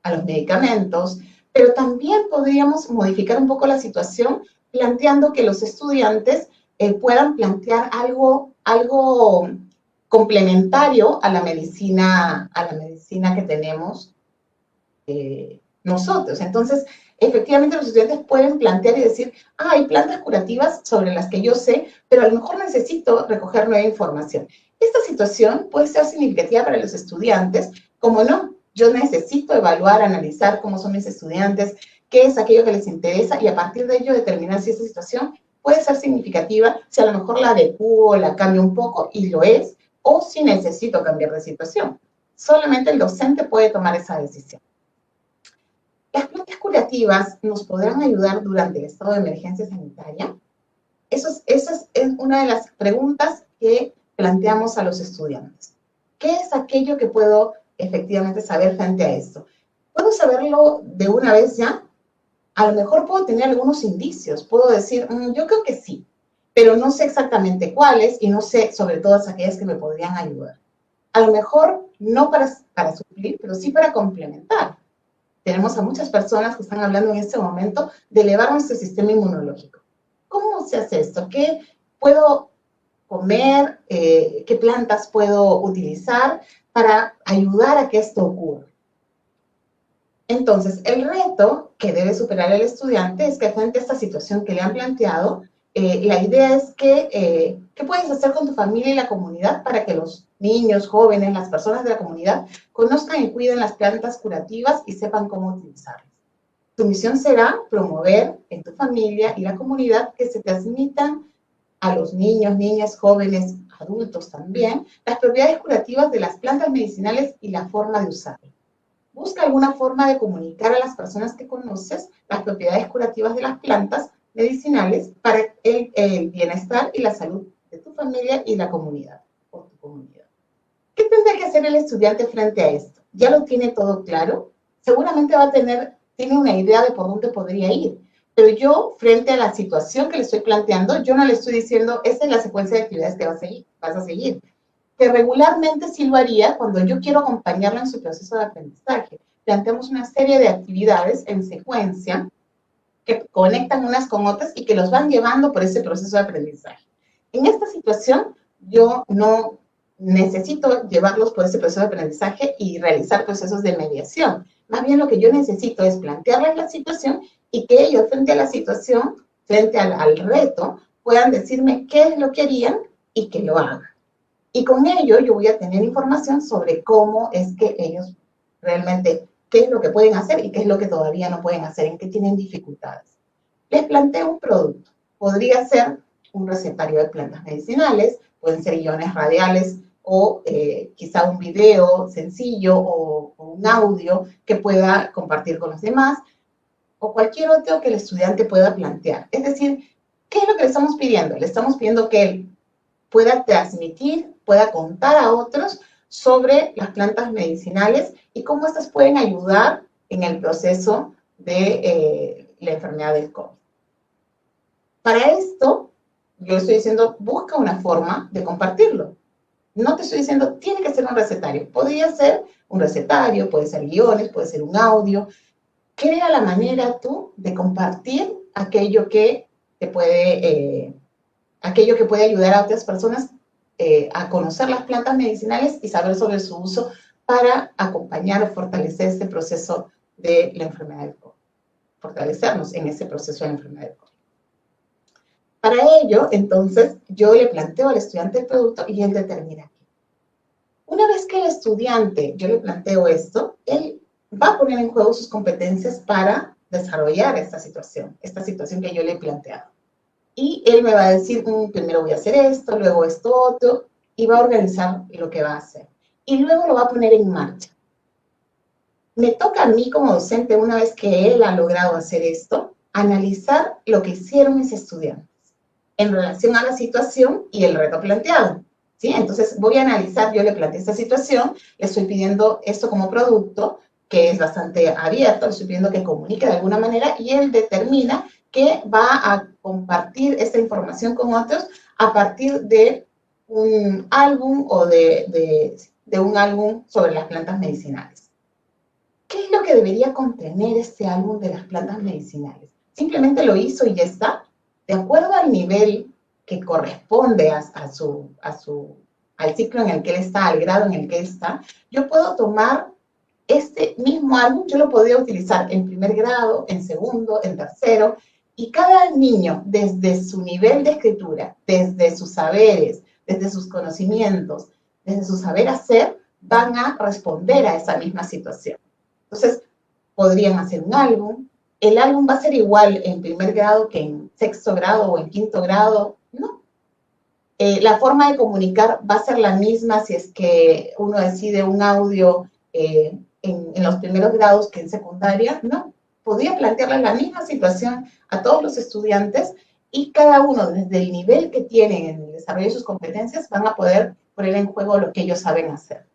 los medicamentos. Pero también podríamos modificar un poco la situación planteando que los estudiantes puedan plantear algo complementario a la medicina que tenemos nosotros. Entonces, efectivamente los estudiantes pueden plantear y decir, hay plantas curativas sobre las que yo sé, pero a lo mejor necesito recoger nueva información. Esta situación puede ser significativa para los estudiantes, como no, yo necesito evaluar, analizar cómo son mis estudiantes, qué es aquello que les interesa y a partir de ello determinar si esa situación puede ser significativa, si a lo mejor la adecuo, la cambio un poco y lo es, o si necesito cambiar de situación. Solamente el docente puede tomar esa decisión. ¿Las plantas curativas nos podrán ayudar durante el estado de emergencia sanitaria? Esa es una de las preguntas que planteamos a los estudiantes. ¿Qué es aquello que puedo efectivamente saber frente a esto? ¿Puedo saberlo de una vez ya? A lo mejor puedo tener algunos indicios. Puedo decir, yo creo que sí, pero no sé exactamente cuáles y no sé sobre todas aquellas que me podrían ayudar. A lo mejor no para suplir, pero sí para complementar. Tenemos a muchas personas que están hablando en este momento de elevar nuestro sistema inmunológico. ¿Cómo se hace esto? ¿Qué puedo comer? ¿Qué plantas puedo utilizar para ayudar a que esto ocurra? Entonces, el reto que debe superar el estudiante es que frente a esta situación que le han planteado, la idea es que, ¿qué puedes hacer con tu familia y la comunidad para que los niños, jóvenes, las personas de la comunidad conozcan y cuiden las plantas curativas y sepan cómo utilizarlas? Tu misión será promover en tu familia y la comunidad que se transmitan a los niños, niñas, jóvenes, adultos también, las propiedades curativas de las plantas medicinales y la forma de usarlas. Busca alguna forma de comunicar a las personas que conoces las propiedades curativas de las plantas medicinales para el bienestar y la salud de tu familia y la comunidad, o tu comunidad. ¿Qué tendrá que hacer el estudiante frente a esto? ¿Ya lo tiene todo claro? Seguramente tiene una idea de por dónde podría ir, pero yo, frente a la situación que le estoy planteando, yo no le estoy diciendo, esta es la secuencia de actividades que vas a seguir. Que regularmente sí lo haría cuando yo quiero acompañarlo en su proceso de aprendizaje. Planteamos una serie de actividades en secuencia que conectan unas con otras y que los van llevando por ese proceso de aprendizaje. En esta situación, yo no necesito llevarlos por ese proceso de aprendizaje y realizar procesos de mediación. Más bien lo que yo necesito es plantearles la situación y que ellos, frente a la situación, frente al reto, puedan decirme qué es lo que harían y que lo hagan. Y con ello yo voy a tener información sobre cómo es que ellos realmente, qué es lo que pueden hacer y qué es lo que todavía no pueden hacer, en qué tienen dificultades. Les planteo un producto. Podría ser un recetario de plantas medicinales, pueden ser guiones radiales o quizá un video sencillo o un audio que pueda compartir con los demás o cualquier otro que el estudiante pueda plantear. Es decir, ¿qué es lo que le estamos pidiendo? Le estamos pidiendo que él pueda transmitir, pueda contar a otros sobre las plantas medicinales y cómo estas pueden ayudar en el proceso de la enfermedad del COVID. Para esto, yo estoy diciendo, busca una forma de compartirlo. No te estoy diciendo, tiene que ser un recetario. Podría ser un recetario, puede ser guiones, puede ser un audio. Crea la manera tú de compartir aquello que te puede ayudar a otras personas a conocer las plantas medicinales y saber sobre su uso para acompañar o fortalecer este proceso de la enfermedad del COVID. Fortalecernos en ese proceso de la enfermedad del COVID. Para ello, entonces, yo le planteo al estudiante el producto y él determina qué. Una vez que el estudiante, yo le planteo esto, él va a poner en juego sus competencias para desarrollar esta situación que yo le he planteado. Y él me va a decir, primero voy a hacer esto, luego esto otro, y va a organizar lo que va a hacer. Y luego lo va a poner en marcha. Me toca a mí como docente, una vez que él ha logrado hacer esto, analizar lo que hicieron mis estudiantes en relación a la situación y el reto planteado. ¿Sí? Entonces voy a analizar, yo le planteé esta situación, le estoy pidiendo esto como producto, que es bastante abierto, le estoy pidiendo que comunique de alguna manera y él determina que va a compartir esta información con otros a partir de un álbum o de un álbum sobre las plantas medicinales. ¿Qué es lo que debería contener este álbum de las plantas medicinales? Simplemente lo hizo y ya está. De acuerdo al nivel que corresponde al ciclo en el que él está, al grado en el que él está, yo puedo tomar este mismo álbum, yo lo podría utilizar en primer grado, en segundo, en tercero, y cada niño, desde su nivel de escritura, desde sus saberes, desde sus conocimientos, desde su saber hacer, van a responder a esa misma situación. Entonces, podrían hacer un álbum. ¿El álbum va a ser igual en primer grado que en sexto grado o en quinto grado? No. La forma de comunicar va a ser la misma si es que uno decide un audio en los primeros grados que en secundaria. No. Podría plantearle la misma situación a todos los estudiantes y cada uno, desde el nivel que tienen en el desarrollo de sus competencias, van a poder poner en juego lo que ellos saben hacer.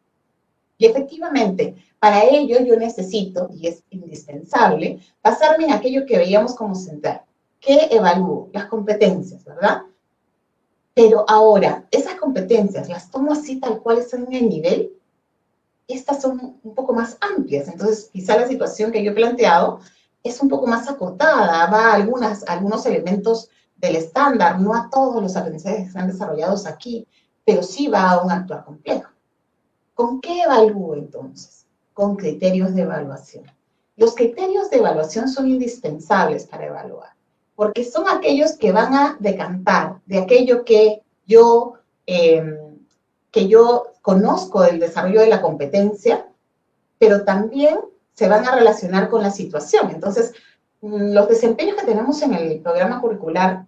Y efectivamente, para ello yo necesito, y es indispensable, basarme en aquello que veíamos como central. ¿Qué evalúo? Las competencias, ¿verdad? Pero ahora, esas competencias, ¿las tomo así tal cual están en el nivel? Estas son un poco más amplias. Entonces, quizá la situación que yo he planteado es un poco más acotada, va a algunos elementos del estándar, no a todos los aprendizajes que están desarrollados aquí, pero sí va a un actuar complejo. ¿Con qué evalúo entonces? Con criterios de evaluación. Los criterios de evaluación son indispensables para evaluar, porque son aquellos que van a decantar de aquello que yo conozco del desarrollo de la competencia, pero también se van a relacionar con la situación. Entonces, los desempeños que tenemos en el programa curricular,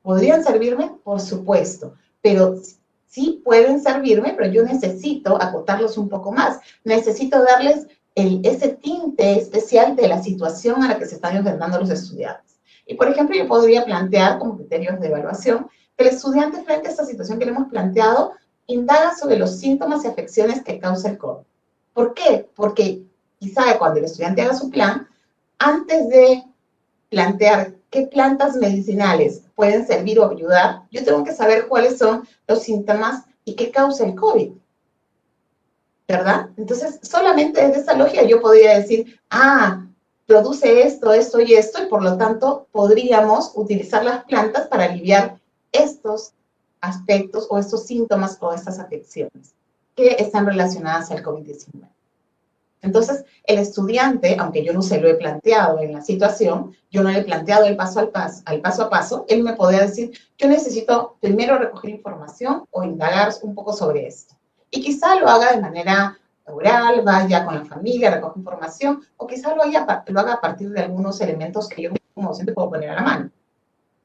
¿podrían servirme? Por supuesto, pero sí pueden servirme, pero yo necesito acotarlos un poco más. Necesito darles ese tinte especial de la situación a la que se están enfrentando los estudiantes. Y, por ejemplo, yo podría plantear como criterios de evaluación que el estudiante, frente a esta situación que le hemos planteado, indaga sobre los síntomas y afecciones que causa el COVID. ¿Por qué? Porque quizá cuando el estudiante haga su plan, antes de plantear qué plantas medicinales pueden servir o ayudar, yo tengo que saber cuáles son los síntomas y qué causa el COVID, ¿verdad? Entonces, solamente desde esa lógica yo podría decir, produce esto, esto y esto, y por lo tanto podríamos utilizar las plantas para aliviar estos aspectos o estos síntomas o estas afecciones que están relacionadas al COVID-19. Entonces, el estudiante, aunque yo no se lo he planteado en la situación, yo no le he planteado el paso a paso, él me podría decir, yo necesito primero recoger información o indagar un poco sobre esto. Y quizá lo haga de manera oral, vaya con la familia, recoja información, o quizá lo haga a partir de algunos elementos que yo como docente puedo poner a la mano.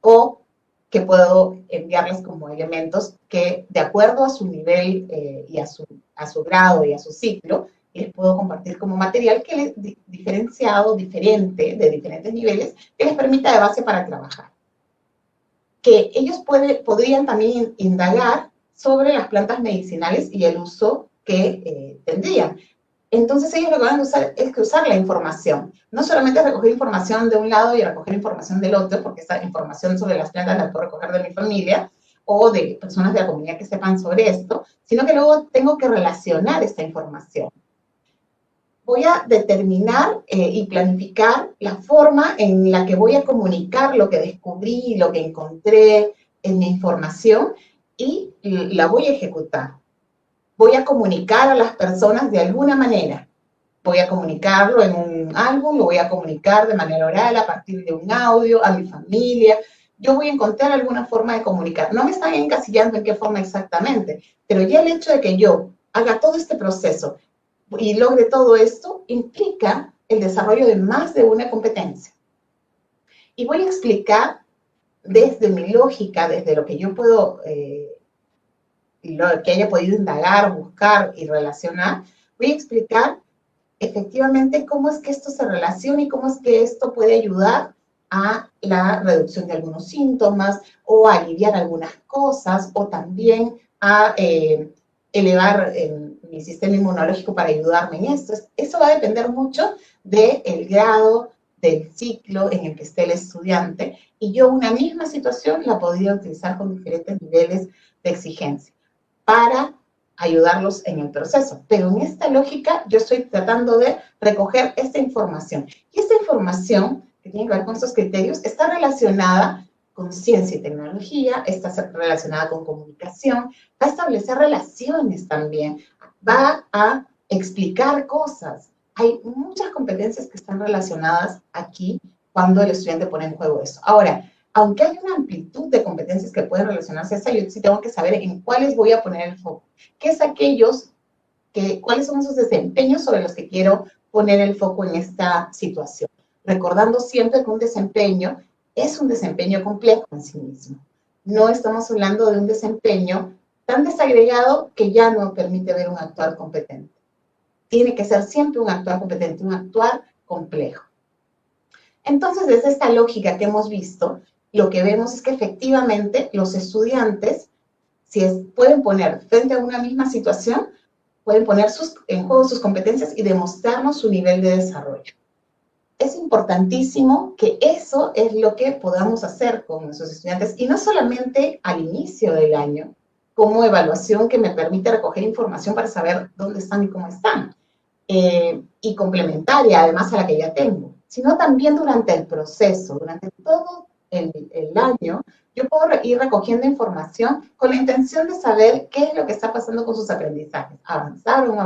O que puedo enviarles como elementos que, de acuerdo a su nivel y a su grado y a su ciclo, les puedo compartir como material que les diferente, de diferentes niveles, que les permita de base para trabajar. Que ellos podrían también indagar sobre las plantas medicinales y el uso que tendrían. Entonces ellos lo que van a usar es que usar la información. No solamente recoger información de un lado y recoger información del otro, porque esta información sobre las plantas la puedo recoger de mi familia o de personas de la comunidad que sepan sobre esto, sino que luego tengo que relacionar esta información. Voy a determinar y planificar la forma en la que voy a comunicar lo que descubrí, lo que encontré en mi información y la voy a ejecutar. voy a comunicar a las personas de alguna manera. Voy a comunicarlo en un álbum, lo voy a comunicar de manera oral, a partir de un audio, a mi familia. Yo voy a encontrar alguna forma de comunicar. No me están encasillando en qué forma exactamente, pero ya el hecho de que yo haga todo este proceso y logre todo esto implica el desarrollo de más de una competencia. Y voy a explicar desde mi lógica, desde lo que yo puedo, lo que haya podido indagar, buscar y relacionar, voy a explicar efectivamente cómo es que esto se relaciona y cómo es que esto puede ayudar a la reducción de algunos síntomas o a aliviar algunas cosas o también a elevar mi sistema inmunológico para ayudarme en esto. Eso va a depender mucho del grado, del ciclo en el que esté el estudiante, y yo una misma situación la podría utilizar con diferentes niveles de exigencia para ayudarlos en el proceso. Pero en esta lógica yo estoy tratando de recoger esta información. Y esta información que tiene que ver con estos criterios está relacionada con ciencia y tecnología, está relacionada con comunicación, va a establecer relaciones también, va a explicar cosas. Hay muchas competencias que están relacionadas aquí cuando el estudiante pone en juego eso. Ahora, aunque hay una amplitud de competencias que pueden relacionarse a esa, yo sí tengo que saber en cuáles voy a poner el foco. ¿Qué es aquellos, cuáles son esos desempeños sobre los que quiero poner el foco en esta situación? Recordando siempre que un desempeño es un desempeño complejo en sí mismo. No estamos hablando de un desempeño tan desagregado que ya no permite ver un actuar competente. Tiene que ser siempre un actuar competente, un actuar complejo. Entonces, desde esta lógica que hemos visto, lo que vemos es que efectivamente los estudiantes, si pueden poner frente a una misma situación, pueden poner en juego sus competencias y demostrarnos su nivel de desarrollo. Es importantísimo que eso es lo que podamos hacer con nuestros estudiantes, y no solamente al inicio del año, como evaluación que me permite recoger información para saber dónde están y cómo están, y complementaria además a la que ya tengo, sino también durante el proceso, durante todo el año, yo puedo ir recogiendo información con la intención de saber qué es lo que está pasando con sus aprendizajes. ¿Avanzaron?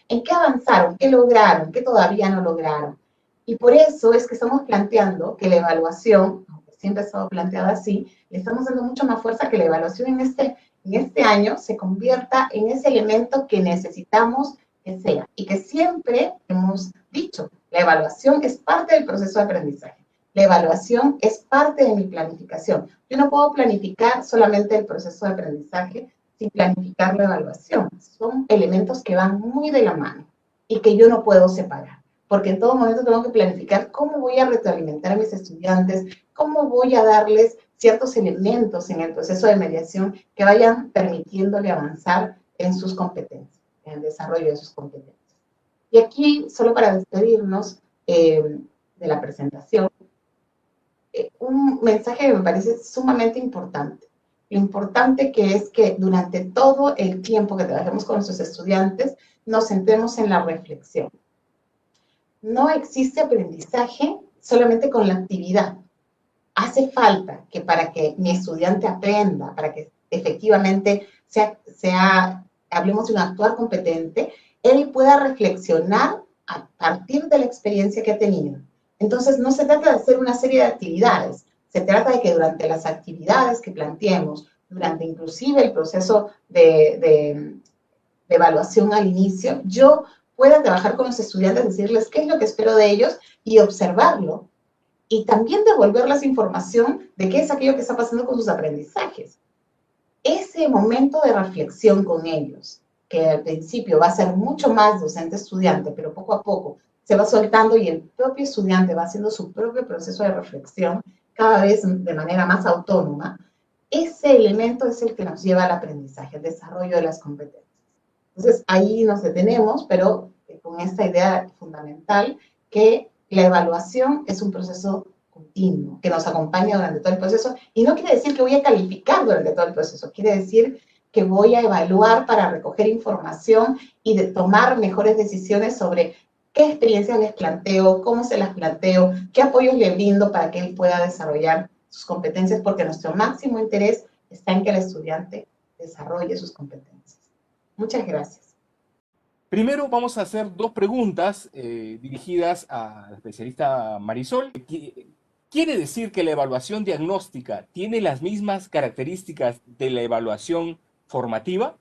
¿En qué avanzaron? ¿Qué lograron? ¿Qué todavía no lograron? Y por eso es que estamos planteando que la evaluación, aunque siempre ha estado planteada así, le estamos dando mucho más fuerza, que la evaluación en este año se convierta en ese elemento que necesitamos que sea. Y que siempre hemos dicho, la evaluación es parte del proceso de aprendizaje. La evaluación es parte de mi planificación. Yo no puedo planificar solamente el proceso de aprendizaje sin planificar la evaluación. Son elementos que van muy de la mano y que yo no puedo separar. Porque en todo momento tengo que planificar cómo voy a retroalimentar a mis estudiantes, cómo voy a darles ciertos elementos en el proceso de mediación que vayan permitiéndole avanzar en sus competencias, en el desarrollo de sus competencias. Y aquí, solo para despedirnos de la presentación, un mensaje que me parece sumamente importante. Lo importante que es que durante todo el tiempo que trabajemos con nuestros estudiantes, nos centremos en la reflexión. No existe aprendizaje solamente con la actividad. Hace falta que para que mi estudiante aprenda, para que efectivamente hablemos de un actuar competente, él pueda reflexionar a partir de la experiencia que ha tenido. Entonces, no se trata de hacer una serie de actividades, se trata de que durante las actividades que planteemos, durante inclusive el proceso de evaluación al inicio, yo pueda trabajar con los estudiantes, decirles qué es lo que espero de ellos y observarlo. Y también devolverles información de qué es aquello que está pasando con sus aprendizajes. Ese momento de reflexión con ellos, que al principio va a ser mucho más docente-estudiante, pero poco a poco se va soltando y el propio estudiante va haciendo su propio proceso de reflexión, cada vez de manera más autónoma, ese elemento es el que nos lleva al aprendizaje, al desarrollo de las competencias. Entonces, ahí nos detenemos, pero con esta idea fundamental que la evaluación es un proceso continuo, que nos acompaña durante todo el proceso, y no quiere decir que voy a calificar durante todo el proceso, quiere decir que voy a evaluar para recoger información y de tomar mejores decisiones sobre qué experiencias les planteo, cómo se las planteo, qué apoyos le brindo para que él pueda desarrollar sus competencias, porque nuestro máximo interés está en que el estudiante desarrolle sus competencias. Muchas gracias. Primero vamos a hacer dos preguntas dirigidas a la especialista Marisol. ¿Quiere decir que la evaluación diagnóstica tiene las mismas características de la evaluación formativa?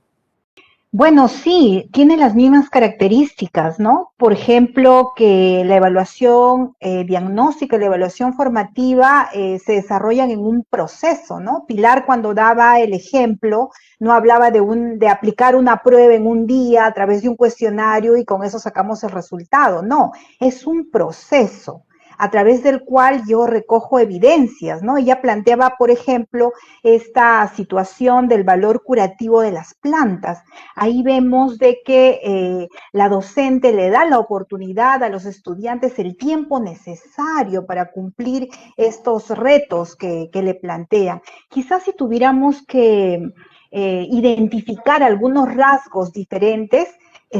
Bueno, sí, tiene las mismas características, ¿no? Por ejemplo, que la evaluación diagnóstica y la evaluación formativa se desarrollan en un proceso, ¿no? Pilar, cuando daba el ejemplo, no hablaba de aplicar una prueba en un día a través de un cuestionario y con eso sacamos el resultado. No, es un proceso a través del cual yo recojo evidencias, ¿no? Ella planteaba, por ejemplo, esta situación del valor curativo de las plantas. Ahí vemos de que la docente le da la oportunidad a los estudiantes el tiempo necesario para cumplir estos retos que le plantean. Quizás si tuviéramos que identificar algunos rasgos diferentes,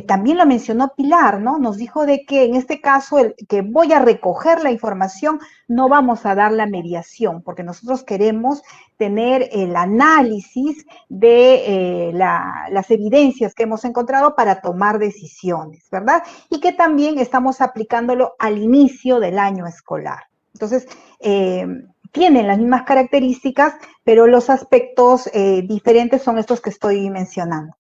también lo mencionó Pilar, ¿no? Nos dijo de que en este caso, que voy a recoger la información, no vamos a dar la mediación, porque nosotros queremos tener el análisis de las evidencias que hemos encontrado para tomar decisiones, ¿verdad? Y que también estamos aplicándolo al inicio del año escolar. Entonces, tienen las mismas características, pero los aspectos diferentes son estos que estoy mencionando.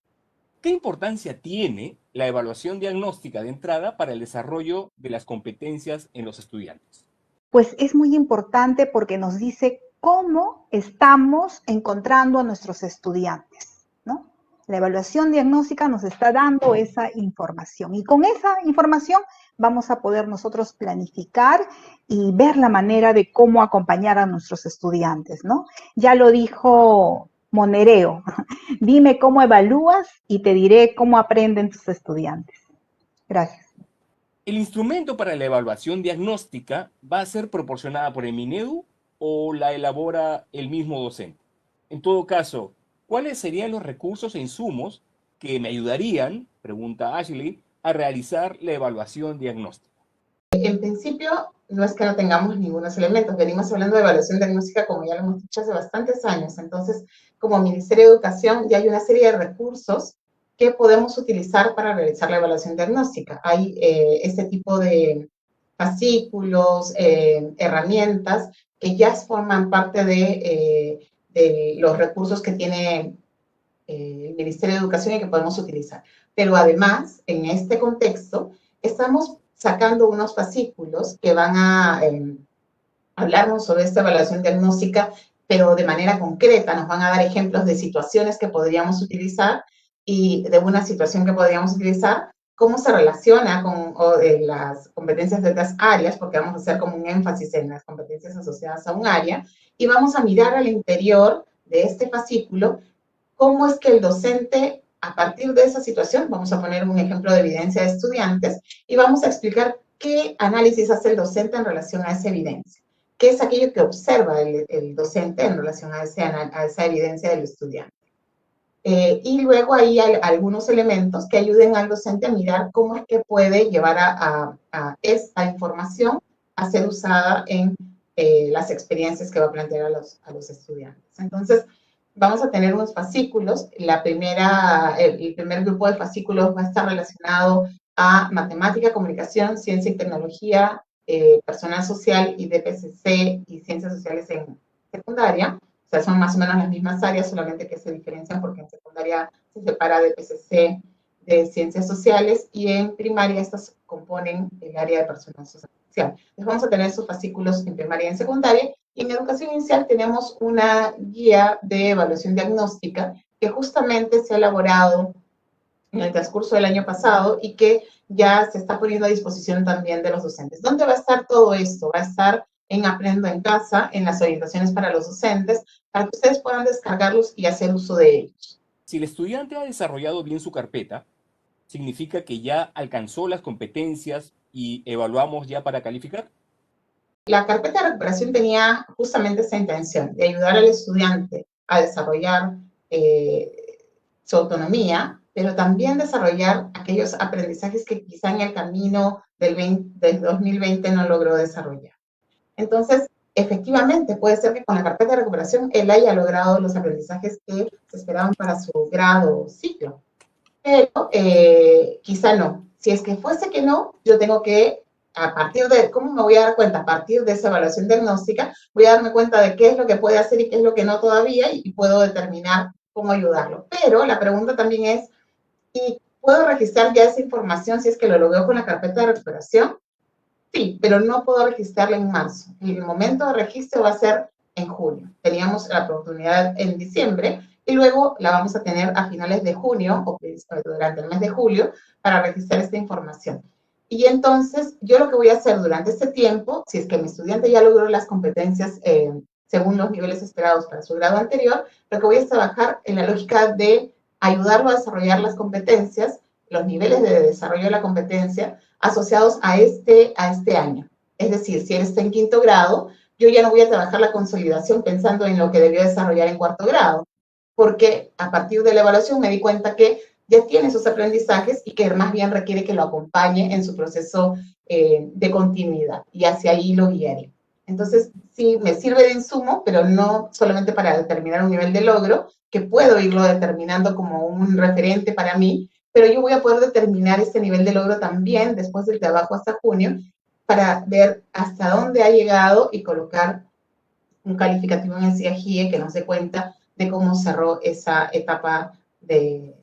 ¿Qué importancia tiene la evaluación diagnóstica de entrada para el desarrollo de las competencias en los estudiantes? Pues es muy importante porque nos dice cómo estamos encontrando a nuestros estudiantes, ¿no? La evaluación diagnóstica nos está dando esa información y con esa información vamos a poder nosotros planificar y ver la manera de cómo acompañar a nuestros estudiantes, ¿no? Ya lo dijo Monereo, dime cómo evalúas y te diré cómo aprenden tus estudiantes. Gracias. ¿El instrumento para la evaluación diagnóstica va a ser proporcionada por el Minedu o la elabora el mismo docente? En todo caso, ¿cuáles serían los recursos e insumos que me ayudarían, pregunta Ashley, a realizar la evaluación diagnóstica? En principio, no es que no tengamos ningunos elementos. Venimos hablando de evaluación diagnóstica, como ya lo hemos dicho, hace bastantes años. Entonces, como Ministerio de Educación, ya hay una serie de recursos que podemos utilizar para realizar la evaluación diagnóstica. Hay este tipo de fascículos, herramientas que ya forman parte de los recursos que tiene el Ministerio de Educación y que podemos utilizar. Pero además, en este contexto, estamos sacando unos fascículos que van a hablarnos sobre esta evaluación diagnóstica, pero de manera concreta, nos van a dar ejemplos de situaciones que podríamos utilizar y de una situación que podríamos utilizar, cómo se relaciona con las competencias de otras áreas, porque vamos a hacer como un énfasis en las competencias asociadas a un área, y vamos a mirar al interior de este fascículo cómo es que el docente, a partir de esa situación, vamos a poner un ejemplo de evidencia de estudiantes y vamos a explicar qué análisis hace el docente en relación a esa evidencia, qué es aquello que observa el docente en relación a esa evidencia del estudiante. Y luego ahí hay algunos elementos que ayuden al docente a mirar cómo es que puede llevar a esta información a ser usada en las experiencias que va a plantear a los estudiantes. Entonces, vamos a tener unos fascículos. El primer grupo de fascículos va a estar relacionado a matemática, comunicación, ciencia y tecnología, personal social y DPCC y ciencias sociales en secundaria. O sea, son más o menos las mismas áreas, solamente que se diferencian porque en secundaria se separa DPCC de ciencias sociales y en primaria estas componen el área de personal social. Entonces vamos a tener esos fascículos en primaria y en secundaria. Y en educación inicial tenemos una guía de evaluación diagnóstica que justamente se ha elaborado en el transcurso del año pasado y que ya se está poniendo a disposición también de los docentes. ¿Dónde va a estar todo esto? Va a estar en Aprendo en Casa, en las orientaciones para los docentes, para que ustedes puedan descargarlos y hacer uso de ellos. Si el estudiante ha desarrollado bien su carpeta, ¿significa que ya alcanzó las competencias y evaluamos ya para calificar? La carpeta de recuperación tenía justamente esa intención, de ayudar al estudiante a desarrollar su autonomía, pero también desarrollar aquellos aprendizajes que quizá en el camino del 2020 no logró desarrollar. Entonces, efectivamente, puede ser que con la carpeta de recuperación él haya logrado los aprendizajes que se esperaban para su grado o ciclo. pero quizá no. Si es que fuese que no, yo tengo que, a partir de, ¿cómo me voy a dar cuenta? A partir de esa evaluación diagnóstica, voy a darme cuenta de qué es lo que puede hacer y qué es lo que no todavía y puedo determinar cómo ayudarlo. Pero la pregunta también es, ¿y puedo registrar ya esa información si es que lo logueo con la carpeta de recuperación? Sí, pero no puedo registrarla en marzo. El momento de registro va a ser en junio. Teníamos la oportunidad en diciembre y luego la vamos a tener a finales de junio o durante el mes de julio para registrar esta información. Y entonces, yo lo que voy a hacer durante este tiempo, si es que mi estudiante ya logró las competencias según los niveles esperados para su grado anterior, lo que voy a es trabajar en la lógica de ayudarlo a desarrollar las competencias, los niveles de desarrollo de la competencia, asociados a este año. Es decir, si él está en quinto grado, yo ya no voy a trabajar la consolidación pensando en lo que debió desarrollar en cuarto grado, porque a partir de la evaluación me di cuenta que ya tiene sus aprendizajes y que más bien requiere que lo acompañe en su proceso de continuidad y hacia ahí lo guiaré. Entonces, sí, me sirve de insumo, pero no solamente para determinar un nivel de logro, que puedo irlo determinando como un referente para mí, pero yo voy a poder determinar este nivel de logro también después del trabajo hasta junio para ver hasta dónde ha llegado y colocar un calificativo en el CIAGIE que nos dé cuenta de cómo cerró esa etapa de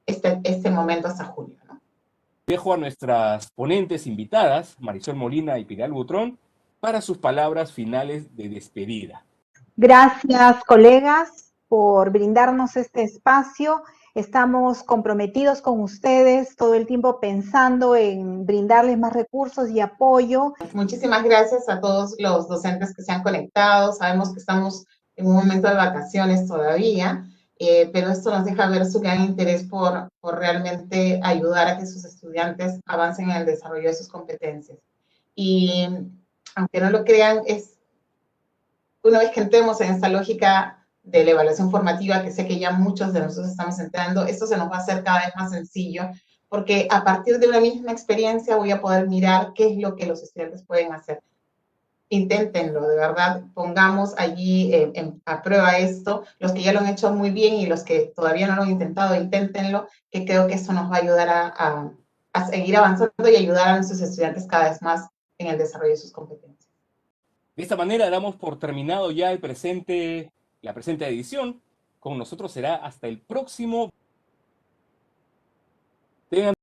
este momento hasta junio, ¿no? Dejo a nuestras ponentes invitadas, Marisol Molina y Pilar Butrón, para sus palabras finales de despedida. Gracias, colegas, por brindarnos este espacio. Estamos comprometidos con ustedes todo el tiempo pensando en brindarles más recursos y apoyo. Muchísimas gracias a todos los docentes que se han conectado. Sabemos que estamos en un momento de vacaciones todavía, pero esto nos deja ver su gran interés por realmente ayudar a que sus estudiantes avancen en el desarrollo de sus competencias. Y aunque no lo crean, una vez que entremos en esta lógica de la evaluación formativa, que sé que ya muchos de nosotros estamos entrando, esto se nos va a hacer cada vez más sencillo, porque a partir de una misma experiencia voy a poder mirar qué es lo que los estudiantes pueden hacer. Inténtenlo, de verdad, pongamos allí a prueba esto, los que ya lo han hecho muy bien y los que todavía no lo han intentado, inténtenlo, que creo que eso nos va a ayudar a seguir avanzando y ayudar a nuestros estudiantes cada vez más en el desarrollo de sus competencias. De esta manera damos por terminado ya la presente edición. Con nosotros será hasta el próximo. Tengan